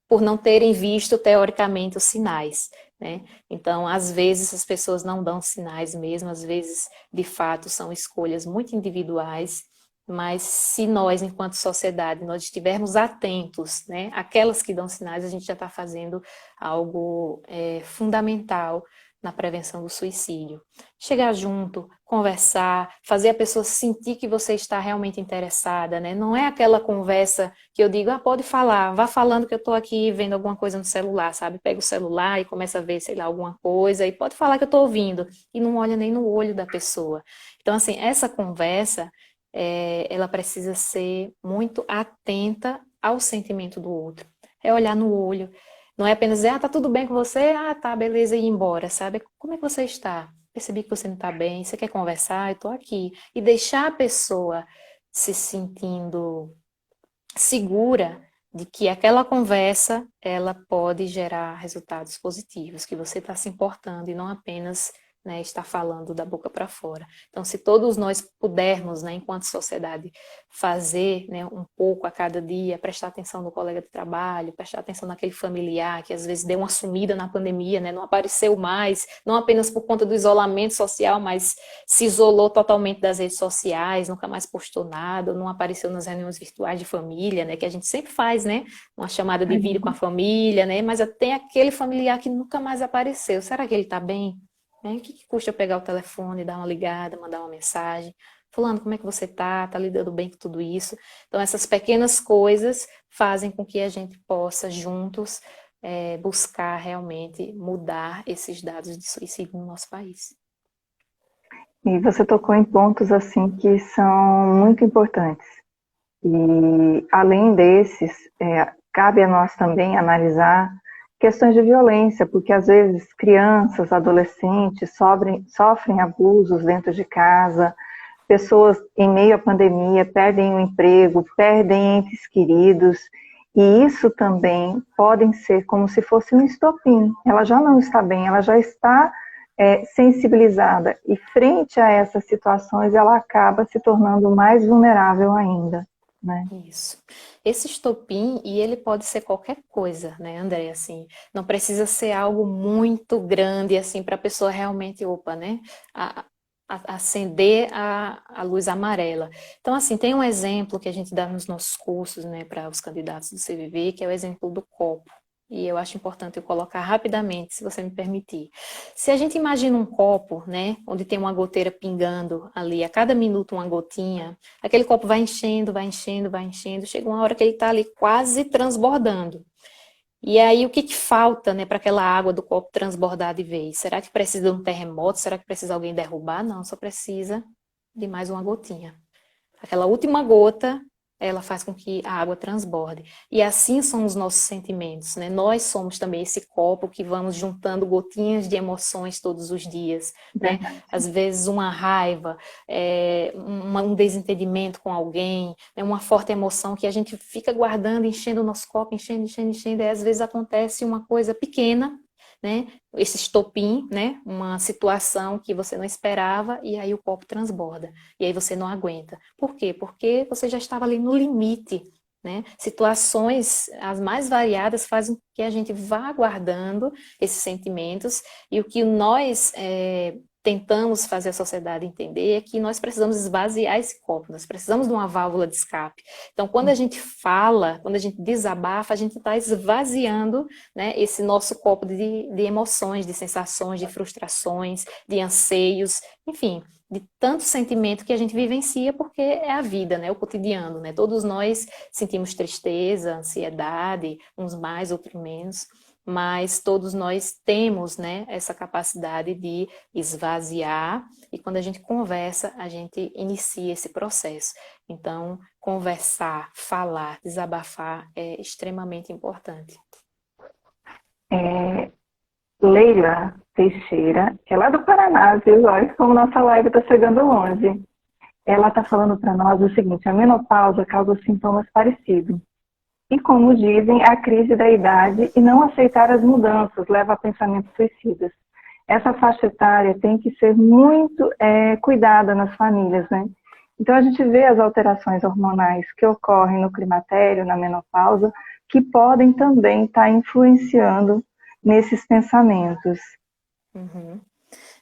por não terem visto teoricamente os sinais, né? Então, às vezes as pessoas não dão sinais mesmo, às vezes, de fato, são escolhas muito individuais, mas se nós, enquanto sociedade, nós estivermos atentos, né, aquelas que dão sinais, a gente já está fazendo algo fundamental na prevenção do suicídio. Chegar junto, conversar, fazer a pessoa sentir que você está realmente interessada, né? Não é aquela conversa que eu digo, pode falar, vá falando que eu estou aqui vendo alguma coisa no celular, sabe? Pega o celular e começa a ver, sei lá, alguma coisa, e pode falar que eu estou ouvindo, e não olha nem no olho da pessoa. Então, assim, essa conversa ela precisa ser muito atenta ao sentimento do outro. É olhar no olho. Não é apenas dizer, tá tudo bem com você? Tá, beleza, e ir embora, sabe? Como é que você está? Percebi que você não está bem, você quer conversar? Eu estou aqui. E deixar a pessoa se sentindo segura de que aquela conversa, ela pode gerar resultados positivos, que você está se importando e não apenas, né, está falando da boca para fora. Então, se todos nós pudermos, né, enquanto sociedade, fazer, né, um pouco a cada dia, prestar atenção no colega de trabalho, prestar atenção naquele familiar que às vezes deu uma sumida na pandemia, né, não apareceu mais, não apenas por conta do isolamento social, mas se isolou totalmente das redes sociais, nunca mais postou nada, não apareceu nas reuniões virtuais de família, né, que a gente sempre faz, né, uma chamada de vídeo com a família, né, mas tem aquele familiar que nunca mais apareceu. Será que ele está bem? O que custa eu pegar o telefone, dar uma ligada, mandar uma mensagem? Fulano, como é que você tá? Tá lidando bem com tudo isso? Então, essas pequenas coisas fazem com que a gente possa, juntos, buscar realmente mudar esses dados de suicídio no nosso país. E você tocou em pontos assim que são muito importantes. E além desses, cabe a nós também analisar questões de violência, porque às vezes crianças, adolescentes sofrem abusos dentro de casa, pessoas em meio à pandemia perdem o emprego, perdem entes queridos, e isso também podem ser como se fosse um estopim. Ela já não está bem, ela já está sensibilizada, e frente a essas situações ela acaba se tornando mais vulnerável ainda, né? Isso. Esse estopim, e ele pode ser qualquer coisa, né, André? Assim, não precisa ser algo muito grande, assim, para a pessoa realmente, opa, né? Acender a luz amarela. Então, assim, tem um exemplo que a gente dá nos nossos cursos, né, para os candidatos do CVV, que é o exemplo do copo. E eu acho importante eu colocar rapidamente, se você me permitir. Se a gente imagina um copo, né, onde tem uma goteira pingando ali, a cada minuto uma gotinha, aquele copo vai enchendo, vai enchendo, vai enchendo, chega uma hora que ele está ali quase transbordando. E aí, o que que falta, né, para aquela água do copo transbordar de vez? Será que precisa de um terremoto? Será que precisa alguém derrubar? Não, só precisa de mais uma gotinha. Aquela última gota, ela faz com que a água transborde. E assim são os nossos sentimentos, né? Nós somos também esse copo que vamos juntando gotinhas de emoções todos os dias, né? Às vezes uma raiva, um desentendimento com alguém, né? Uma forte emoção que a gente fica guardando, enchendo o nosso copo, enchendo, enchendo, enchendo, e às vezes acontece uma coisa pequena, né? Esse estopim, né? Uma situação que você não esperava e aí o copo transborda. E aí você não aguenta. Por quê? Porque você já estava ali no limite, né? Situações as mais variadas fazem com que a gente vá guardando esses sentimentos e o que nós tentamos fazer a sociedade entender é que nós precisamos esvaziar esse copo, nós precisamos de uma válvula de escape. Então, quando a gente fala, quando a gente desabafa, a gente está esvaziando, né, esse nosso copo de emoções, de sensações, de frustrações, de anseios, enfim, de tanto sentimento que a gente vivencia, porque é a vida, né, o cotidiano, né? Todos nós sentimos tristeza, ansiedade, uns mais, outros menos, mas todos nós temos, né, essa capacidade de esvaziar, e quando a gente conversa, a gente inicia esse processo. Então, conversar, falar, desabafar é extremamente importante. Leila Teixeira, que é lá do Paraná, viu? Olha como nossa live está chegando longe. Ela está falando para nós o seguinte: a menopausa causa sintomas parecidos. E como dizem, a crise da idade e não aceitar as mudanças leva a pensamentos suicidas. Essa faixa etária tem que ser muito cuidada nas famílias, né? Então a gente vê as alterações hormonais que ocorrem no climatério, na menopausa, que podem também estar influenciando nesses pensamentos. Uhum.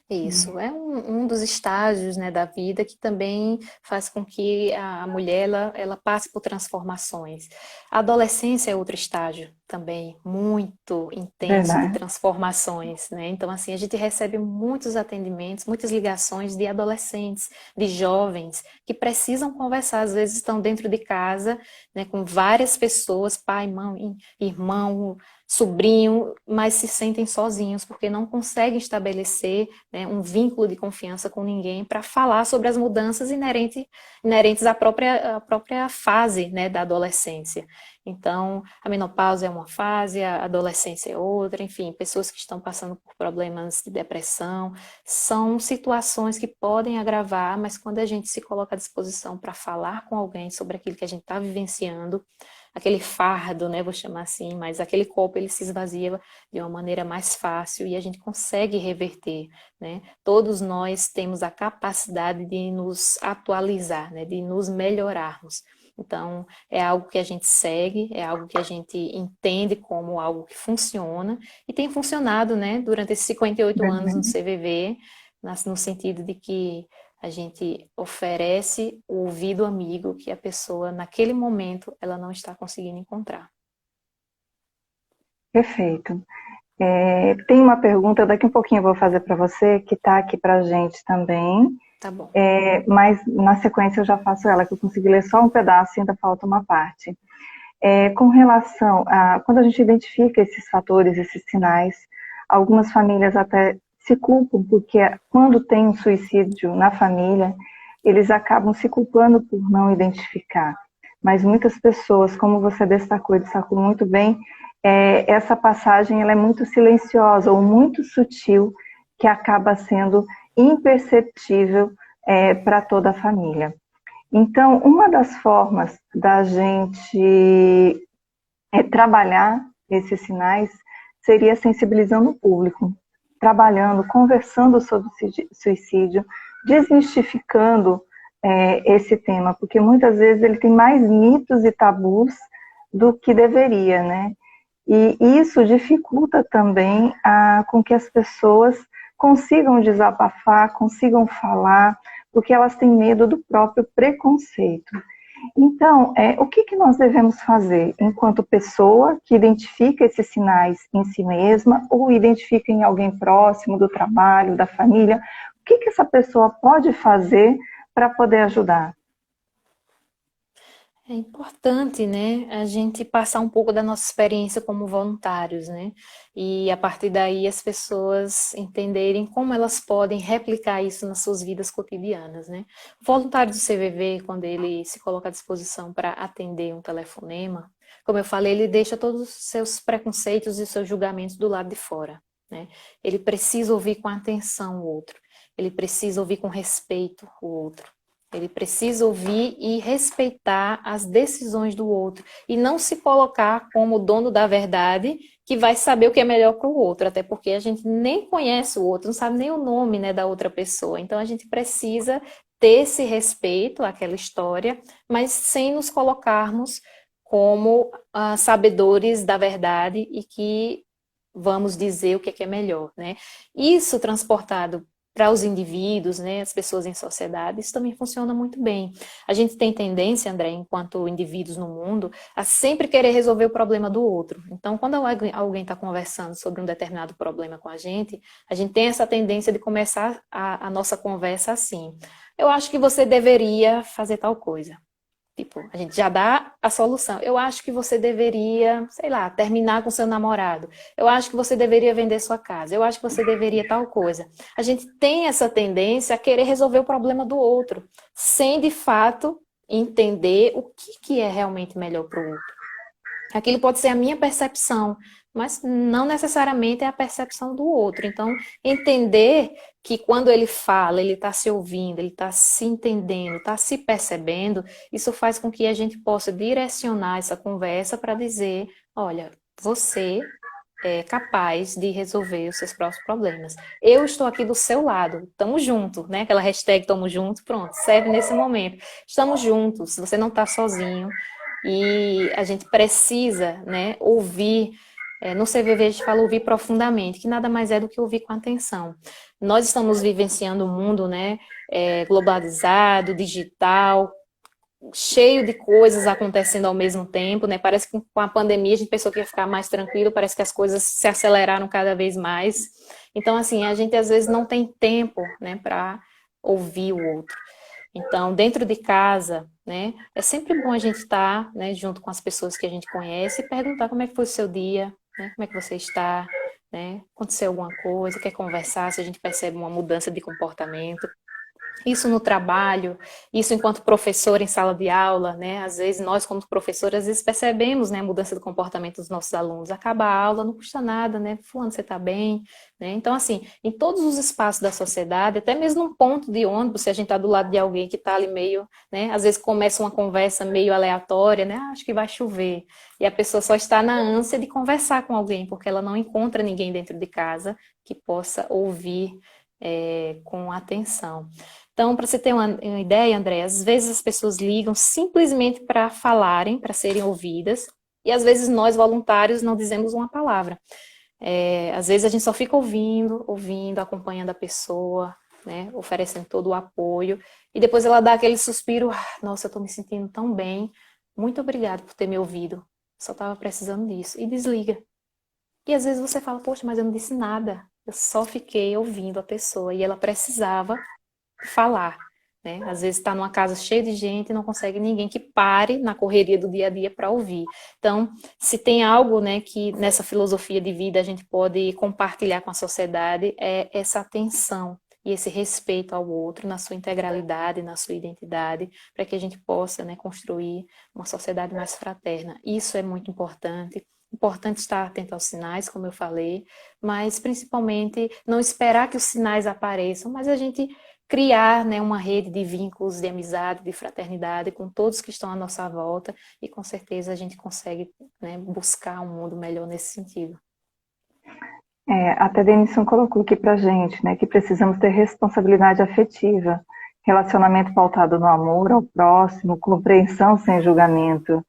Isso, é um dos estágios, né, da vida que também faz com que a mulher ela passe por transformações. A adolescência é outro estágio também muito intenso de Verdade. transformações, né? Então, assim, a gente recebe muitos atendimentos, muitas ligações de adolescentes, de jovens que precisam conversar, às vezes estão dentro de casa, né, com várias pessoas, pai, mãe, irmão, sobrinho, mas se sentem sozinhos porque não conseguem estabelecer, né, um vínculo de confiança com ninguém para falar sobre as mudanças inerentes à própria fase, né, da adolescência. Então, a menopausa é uma fase, a adolescência é outra, enfim, pessoas que estão passando por problemas de depressão, são situações que podem agravar, mas quando a gente se coloca à disposição para falar com alguém sobre aquilo que a gente está vivenciando, aquele fardo, né, vou chamar assim, mas aquele copo ele se esvazia de uma maneira mais fácil e a gente consegue reverter, né? Todos nós temos a capacidade de nos atualizar, né, de nos melhorarmos. Então, é algo que a gente segue, é algo que a gente entende como algo que funciona e tem funcionado, né, durante esses 58 anos no Verdade. CVV, no sentido de que a gente oferece o ouvido amigo que a pessoa, naquele momento, ela não está conseguindo encontrar. Perfeito. Tem uma pergunta, daqui um pouquinho eu vou fazer para você, que está aqui para a gente também, Tá bom. mas na sequência eu já faço ela, que eu consegui ler só um pedaço e ainda falta uma parte. Com relação a, quando a gente identifica esses fatores, esses sinais, algumas famílias até se culpam, porque quando tem um suicídio na família, eles acabam se culpando por não identificar. Mas muitas pessoas, como você destacou muito bem, essa passagem ela é muito silenciosa ou muito sutil, que acaba sendo imperceptível para toda a família. Então, uma das formas da gente trabalhar esses sinais seria sensibilizando o público, trabalhando, conversando sobre suicídio, desmistificando esse tema, porque muitas vezes ele tem mais mitos e tabus do que deveria, né? E isso dificulta também com que as pessoas consigam desabafar, consigam falar, porque elas têm medo do próprio preconceito. Então, o que nós devemos fazer enquanto pessoa que identifica esses sinais em si mesma ou identifica em alguém próximo do trabalho, da família? O que essa pessoa pode fazer para poder ajudar? É importante, né, a gente passar um pouco da nossa experiência como voluntários, né? E a partir daí as pessoas entenderem como elas podem replicar isso nas suas vidas cotidianas, né? O voluntário do CVV, quando ele se coloca à disposição para atender um telefonema, como eu falei, ele deixa todos os seus preconceitos e seus julgamentos do lado de fora, né? Ele precisa ouvir com atenção o outro, ele precisa ouvir com respeito o outro. Ele precisa ouvir e respeitar as decisões do outro e não se colocar como dono da verdade que vai saber o que é melhor para o outro, até porque a gente nem conhece o outro, não sabe nem o nome, né, da outra pessoa. Então a gente precisa ter esse respeito àquela história, mas sem nos colocarmos como sabedores da verdade e que vamos dizer o que é melhor, né? Isso transportado para os indivíduos, né, as pessoas em sociedade, isso também funciona muito bem. A gente tem tendência, André, enquanto indivíduos no mundo, a sempre querer resolver o problema do outro. Então, quando alguém está conversando sobre um determinado problema com a gente tem essa tendência de começar a nossa conversa assim. Eu acho que você deveria fazer tal coisa. Tipo, a gente já dá a solução. Eu acho que você deveria, sei lá, terminar com seu namorado. Eu acho que você deveria vender sua casa. Eu acho que você deveria tal coisa. A gente tem essa tendência a querer resolver o problema do outro, sem de fato entender o que é realmente melhor para o outro. Aquilo pode ser a minha percepção, mas não necessariamente é a percepção do outro. Então, entender que quando ele fala, ele está se ouvindo, ele está se entendendo, está se percebendo, isso faz com que a gente possa direcionar essa conversa para dizer, olha, você é capaz de resolver os seus próprios problemas. Eu estou aqui do seu lado, estamos juntos, né? Aquela hashtag estamos juntos, pronto, serve nesse momento. Estamos juntos, você não está sozinho. E a gente precisa, né, ouvir. No CVV a gente fala ouvir profundamente, que nada mais é do que ouvir com atenção. Nós estamos vivenciando um mundo, né, globalizado, digital, cheio de coisas acontecendo ao mesmo tempo, né? Parece que com a pandemia a gente pensou que ia ficar mais tranquilo, parece que as coisas se aceleraram cada vez mais. Então, assim, a gente às vezes não tem tempo, né, para ouvir o outro. Então, dentro de casa, né, é sempre bom a gente estar, né, junto com as pessoas que a gente conhece e perguntar como é que foi o seu dia, né, como é que você está, né, aconteceu alguma coisa, quer conversar, se a gente percebe uma mudança de comportamento. Isso no trabalho, isso enquanto professor em sala de aula, né? Às vezes nós, como professores, às vezes percebemos, né, a mudança do comportamento dos nossos alunos. Acaba a aula, não custa nada, né? Fulano, você está bem? Né? Então, assim, em todos os espaços da sociedade, até mesmo num ponto de ônibus, se a gente está do lado de alguém que está ali meio, né? Às vezes começa uma conversa meio aleatória, né? Acho que vai chover. E a pessoa só está na ânsia de conversar com alguém, porque ela não encontra ninguém dentro de casa que possa ouvir com atenção. Então, para você ter uma ideia, André, às vezes as pessoas ligam simplesmente para falarem, para serem ouvidas, e às vezes nós, voluntários, não dizemos uma palavra. Às vezes a gente só fica ouvindo, acompanhando a pessoa, né, oferecendo todo o apoio, e depois ela dá aquele suspiro, nossa, eu estou me sentindo tão bem, muito obrigada por ter me ouvido, só estava precisando disso, e desliga. E às vezes você fala, poxa, mas eu não disse nada, eu só fiquei ouvindo a pessoa, e ela precisava falar, né? Às vezes está numa casa cheia de gente e não consegue ninguém que pare na correria do dia a dia para ouvir. Então, se tem algo, né, que nessa filosofia de vida a gente pode compartilhar com a sociedade, é essa atenção e esse respeito ao outro na sua integralidade, na sua identidade, para que a gente possa, né, construir uma sociedade mais fraterna. Isso é muito importante. Importante estar atento aos sinais, como eu falei, mas principalmente não esperar que os sinais apareçam, mas a gente criar, né, uma rede de vínculos, de amizade, de fraternidade com todos que estão à nossa volta e com certeza a gente consegue, né, buscar um mundo melhor nesse sentido. Até Denison colocou aqui pra gente, né, que precisamos ter responsabilidade afetiva, relacionamento pautado no amor ao próximo, compreensão sem julgamento.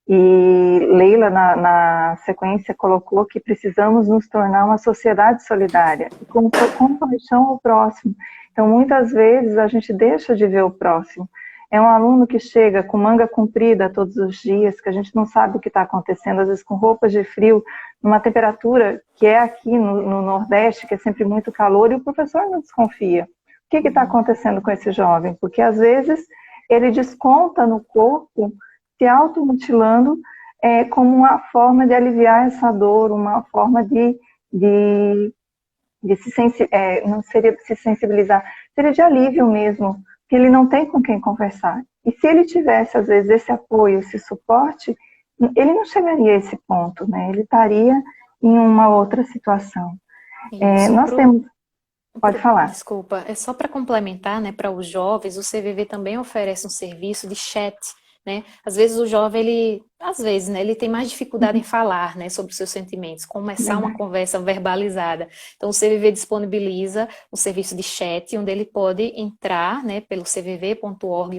E Leila, na sequência, colocou que precisamos nos tornar uma sociedade solidária e com compaixão ao próximo. Então, muitas vezes, a gente deixa de ver o próximo. É um aluno que chega com manga comprida todos os dias, que a gente não sabe o que está acontecendo, às vezes com roupas de frio, numa temperatura que é aqui no Nordeste, que é sempre muito calor, e o professor não desconfia. O que está acontecendo com esse jovem? Porque, às vezes, ele desconta no corpo se automutilando como uma forma de aliviar essa dor, uma forma de não seria se sensibilizar, seria de alívio mesmo, que ele não tem com quem conversar. E se ele tivesse, às vezes, esse apoio, esse suporte, ele não chegaria a esse ponto, né? Ele estaria em uma outra situação. Nós temos... Pode falar. Desculpa, é só para complementar, né, para os jovens, o CVV também oferece um serviço de chat, né? Às vezes o jovem, né, ele tem mais dificuldade em falar, né, sobre os seus sentimentos, começar uma conversa verbalizada. Então o CVV disponibiliza um serviço de chat, onde ele pode entrar, né, pelo cvv.org.br,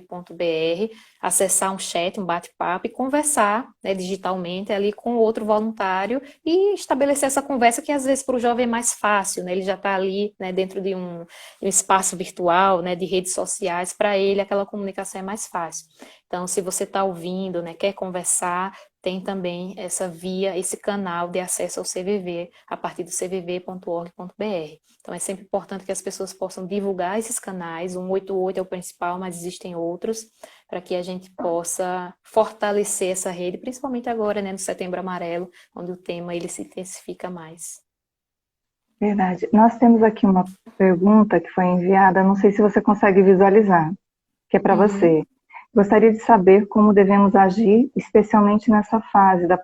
acessar um chat, um bate-papo e conversar, né, digitalmente ali com outro voluntário e estabelecer essa conversa que às vezes para o jovem é mais fácil, né? Ele já está ali, né, dentro de um espaço virtual, né, de redes sociais, para ele aquela comunicação é mais fácil. Então, se você está ouvindo, né, quer conversar, tem também essa via, esse canal de acesso ao CVV, a partir do cvv.org.br. Então, é sempre importante que as pessoas possam divulgar esses canais, o 188 é o principal, mas existem outros, para que a gente possa fortalecer essa rede, principalmente agora, né, no Setembro Amarelo, onde o tema ele se intensifica mais. Verdade. Nós temos aqui uma pergunta que foi enviada, não sei se você consegue visualizar, que é para você. Gostaria de saber como devemos agir, especialmente nessa fase da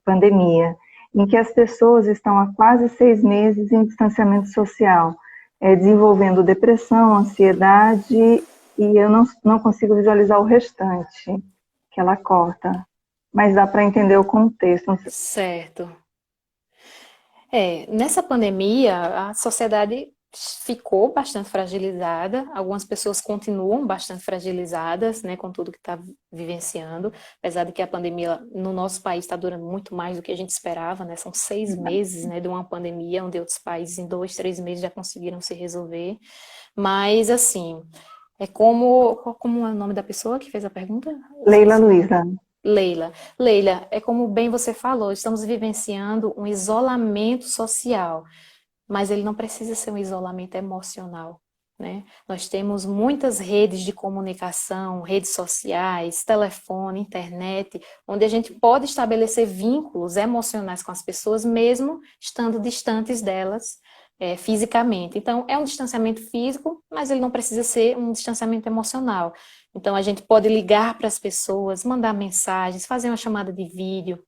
pandemia, em que as pessoas estão há quase 6 meses em distanciamento social, desenvolvendo depressão, ansiedade, e eu não consigo visualizar o restante, que ela corta, mas dá para entender o contexto. Certo. Nessa pandemia, a sociedade ficou bastante fragilizada, algumas pessoas continuam bastante fragilizadas, né, com tudo que está vivenciando, apesar de que a pandemia no nosso país está durando muito mais do que a gente esperava, né, são 6 meses, né, de uma pandemia, onde outros países em 2, 3 meses já conseguiram se resolver, mas assim, como é o nome da pessoa que fez a pergunta? Leila Luiza. Leila, é como bem você falou, estamos vivenciando um isolamento social, mas ele não precisa ser um isolamento emocional, né? Nós temos muitas redes de comunicação, redes sociais, telefone, internet, onde a gente pode estabelecer vínculos emocionais com as pessoas, mesmo estando distantes delas, fisicamente. Então, é um distanciamento físico, mas ele não precisa ser um distanciamento emocional. Então, a gente pode ligar para as pessoas, mandar mensagens, fazer uma chamada de vídeo,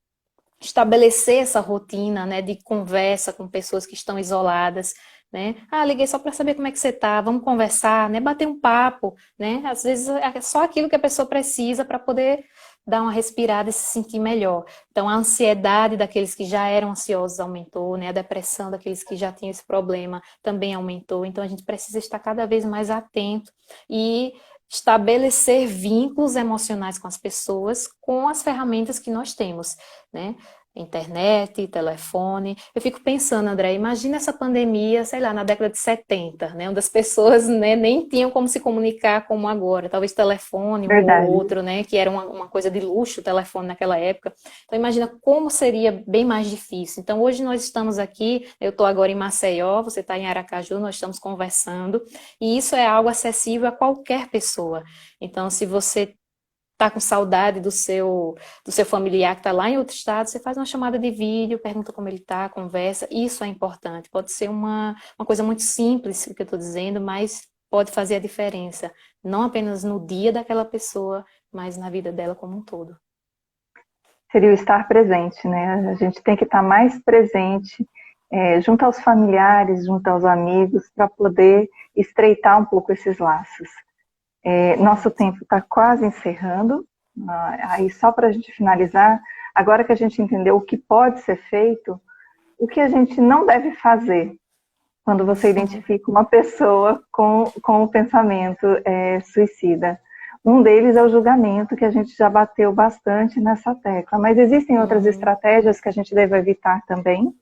estabelecer essa rotina, né, de conversa com pessoas que estão isoladas, né? Liguei só para saber como é que você tá, vamos conversar, né? Bater um papo, né? Às vezes é só aquilo que a pessoa precisa para poder dar uma respirada e se sentir melhor. Então, a ansiedade daqueles que já eram ansiosos aumentou, né? A depressão daqueles que já tinham esse problema também aumentou. Então, a gente precisa estar cada vez mais atento e estabelecer vínculos emocionais com as pessoas com as ferramentas que nós temos, né? Internet, telefone. Eu fico pensando, André, imagina essa pandemia, sei lá, na década de 70, né? Onde as pessoas, né, nem tinham como se comunicar como agora. Talvez telefone, Verdade. ou outro, né? Que era uma coisa de luxo, o telefone naquela época. Então, imagina como seria bem mais difícil. Então, hoje nós estamos aqui, eu estou agora em Maceió, você está em Aracaju, nós estamos conversando, e isso é algo acessível a qualquer pessoa. Então, se você tá com saudade do seu familiar que está lá em outro estado, você faz uma chamada de vídeo, pergunta como ele está, conversa, isso é importante. Pode ser uma coisa muito simples, o que eu estou dizendo, mas pode fazer a diferença, não apenas no dia daquela pessoa, mas na vida dela como um todo. Seria o estar presente, né? A gente tem que estar mais presente junto aos familiares, junto aos amigos, para poder estreitar um pouco esses laços. Nosso tempo está quase encerrando, aí só para a gente finalizar, agora que a gente entendeu o que pode ser feito, o que a gente não deve fazer quando você identifica uma pessoa com o pensamento suicida. Um deles é o julgamento, que a gente já bateu bastante nessa tecla, mas existem outras estratégias que a gente deve evitar também?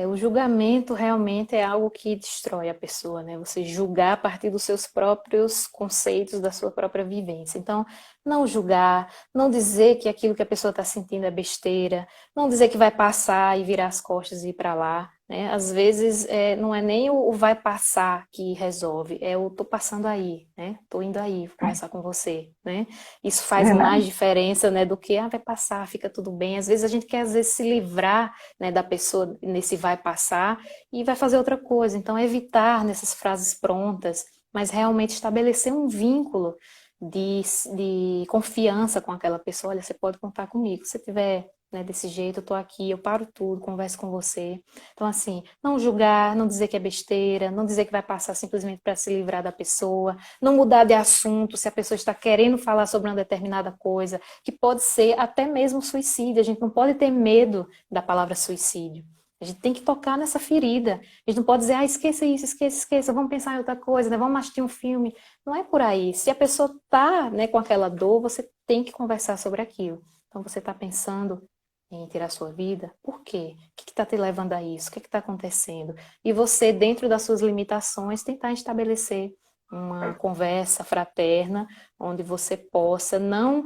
O julgamento realmente é algo que destrói a pessoa, né? Você julgar a partir dos seus próprios conceitos, da sua própria vivência. Então, não julgar, não dizer que aquilo que a pessoa está sentindo é besteira, não dizer que vai passar e virar as costas e ir para lá, né? Às vezes, não é nem o vai passar que resolve, é o tô passando aí, né? Tô indo aí, vou conversar com você, né? Isso faz mais Verdade. diferença, né, do que, vai passar, fica tudo bem. Às vezes a gente quer, às vezes, se livrar, né, da pessoa nesse vai passar e vai fazer outra coisa. Então, evitar nessas frases prontas, mas realmente estabelecer um vínculo de confiança com aquela pessoa. Olha, você pode contar comigo. Se você tiver, né, desse jeito, eu tô aqui, eu paro tudo, converso com você. Então, assim, não julgar, não dizer que é besteira, não dizer que vai passar simplesmente para se livrar da pessoa, não mudar de assunto se a pessoa está querendo falar sobre uma determinada coisa, que pode ser até mesmo suicídio. A gente não pode ter medo da palavra suicídio. A gente tem que tocar nessa ferida. A gente não pode dizer, esqueça isso, esqueça, vamos pensar em outra coisa, né? Vamos assistir um filme. Não é por aí. Se a pessoa está, né, com aquela dor, você tem que conversar sobre aquilo. Então, você está pensando em tirar a sua vida? Por quê? O que está te levando a isso? O que está acontecendo? E você, dentro das suas limitações, tentar estabelecer uma conversa fraterna, onde você possa não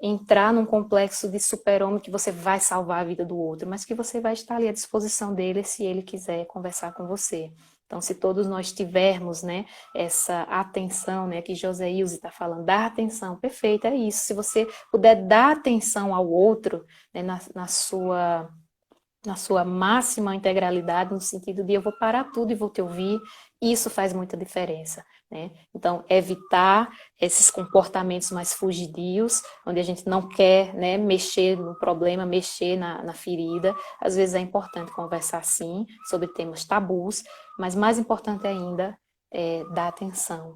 entrar num complexo de super-homem que você vai salvar a vida do outro, mas que você vai estar ali à disposição dele se ele quiser conversar com você. Então, se todos nós tivermos, né, essa atenção, né, que José Ilse está falando, dar atenção, perfeito, é isso. Se você puder dar atenção ao outro, né, na sua máxima integralidade, no sentido de eu vou parar tudo e vou te ouvir, isso faz muita diferença, né? Então, evitar esses comportamentos mais fugidios, onde a gente não quer, né, mexer no problema, mexer na ferida. Às vezes é importante conversar, sim, sobre temas tabus, mas mais importante ainda é dar atenção,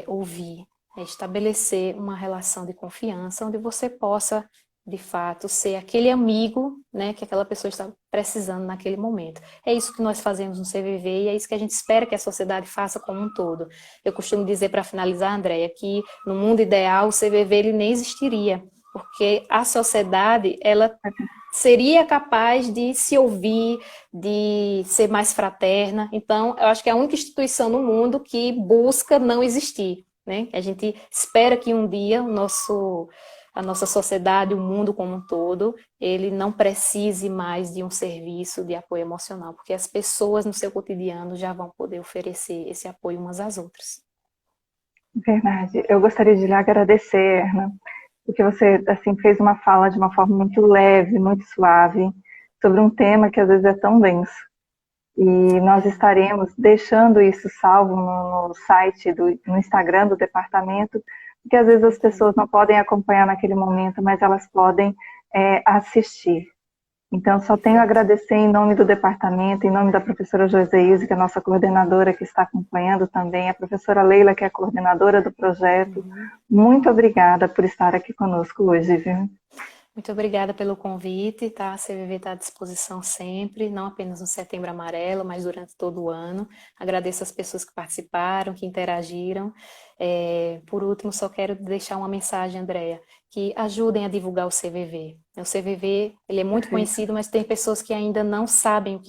ouvir, estabelecer uma relação de confiança, onde você possa de fato, ser aquele amigo, né, que aquela pessoa está precisando naquele momento. É isso que nós fazemos no CVV e é isso que a gente espera que a sociedade faça como um todo. Eu costumo dizer, para finalizar, Andréia, que no mundo ideal o CVV ele nem existiria, porque a sociedade, ela seria capaz de se ouvir, de ser mais fraterna. Então, eu acho que é a única instituição no mundo que busca não existir, né? A gente espera que um dia a nossa sociedade, o mundo como um todo, ele não precise mais de um serviço de apoio emocional, porque as pessoas no seu cotidiano já vão poder oferecer esse apoio umas às outras. Verdade. Eu gostaria de lhe agradecer, Erna, porque você assim fez uma fala de uma forma muito leve, muito suave, sobre um tema que às vezes é tão denso. E nós estaremos deixando isso salvo no site, no Instagram do departamento, porque às vezes as pessoas não podem acompanhar naquele momento, mas elas podem assistir. Então, só tenho a agradecer em nome do departamento, em nome da professora Joseilze, que é a nossa coordenadora que está acompanhando também, a professora Leila, que é a coordenadora do projeto. Muito obrigada por estar aqui conosco hoje, viu? Muito obrigada pelo convite, tá? A CVV está à disposição sempre, não apenas no Setembro Amarelo, mas durante todo o ano. Agradeço as pessoas que participaram, que interagiram. Por último, só quero deixar uma mensagem, Andréia, que ajudem a divulgar o CVV. O CVV, ele é muito conhecido, mas tem pessoas que ainda não sabem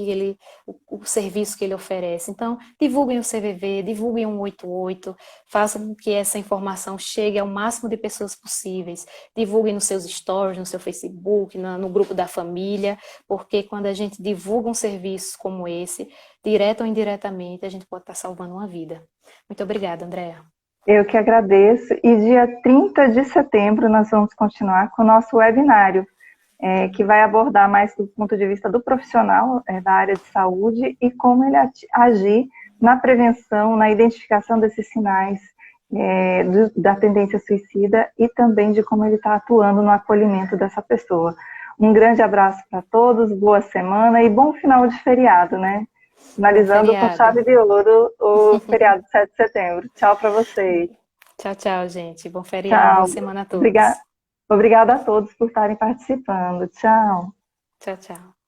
o serviço que ele oferece. Então, divulguem o CVV, divulguem o 188, façam com que essa informação chegue ao máximo de pessoas possíveis. Divulguem nos seus stories, no seu Facebook, no grupo da família, porque quando a gente divulga um serviço como esse, direto ou indiretamente, a gente pode estar salvando uma vida. Muito obrigada, Andréa. Eu que agradeço. E dia 30 de setembro nós vamos continuar com o nosso webinário, que vai abordar mais do ponto de vista do profissional da área de saúde e como ele agir na prevenção, na identificação desses sinais da tendência suicida e também de como ele está atuando no acolhimento dessa pessoa. Um grande abraço para todos, boa semana e bom final de feriado, né? Bom Finalizando com feriado. chave de ouro o feriado de 7 de setembro. Tchau para vocês. Tchau, tchau, gente. Bom feriado, boa Tchau. semana a todos. Obrigada a todos por estarem participando. Tchau. Tchau, tchau.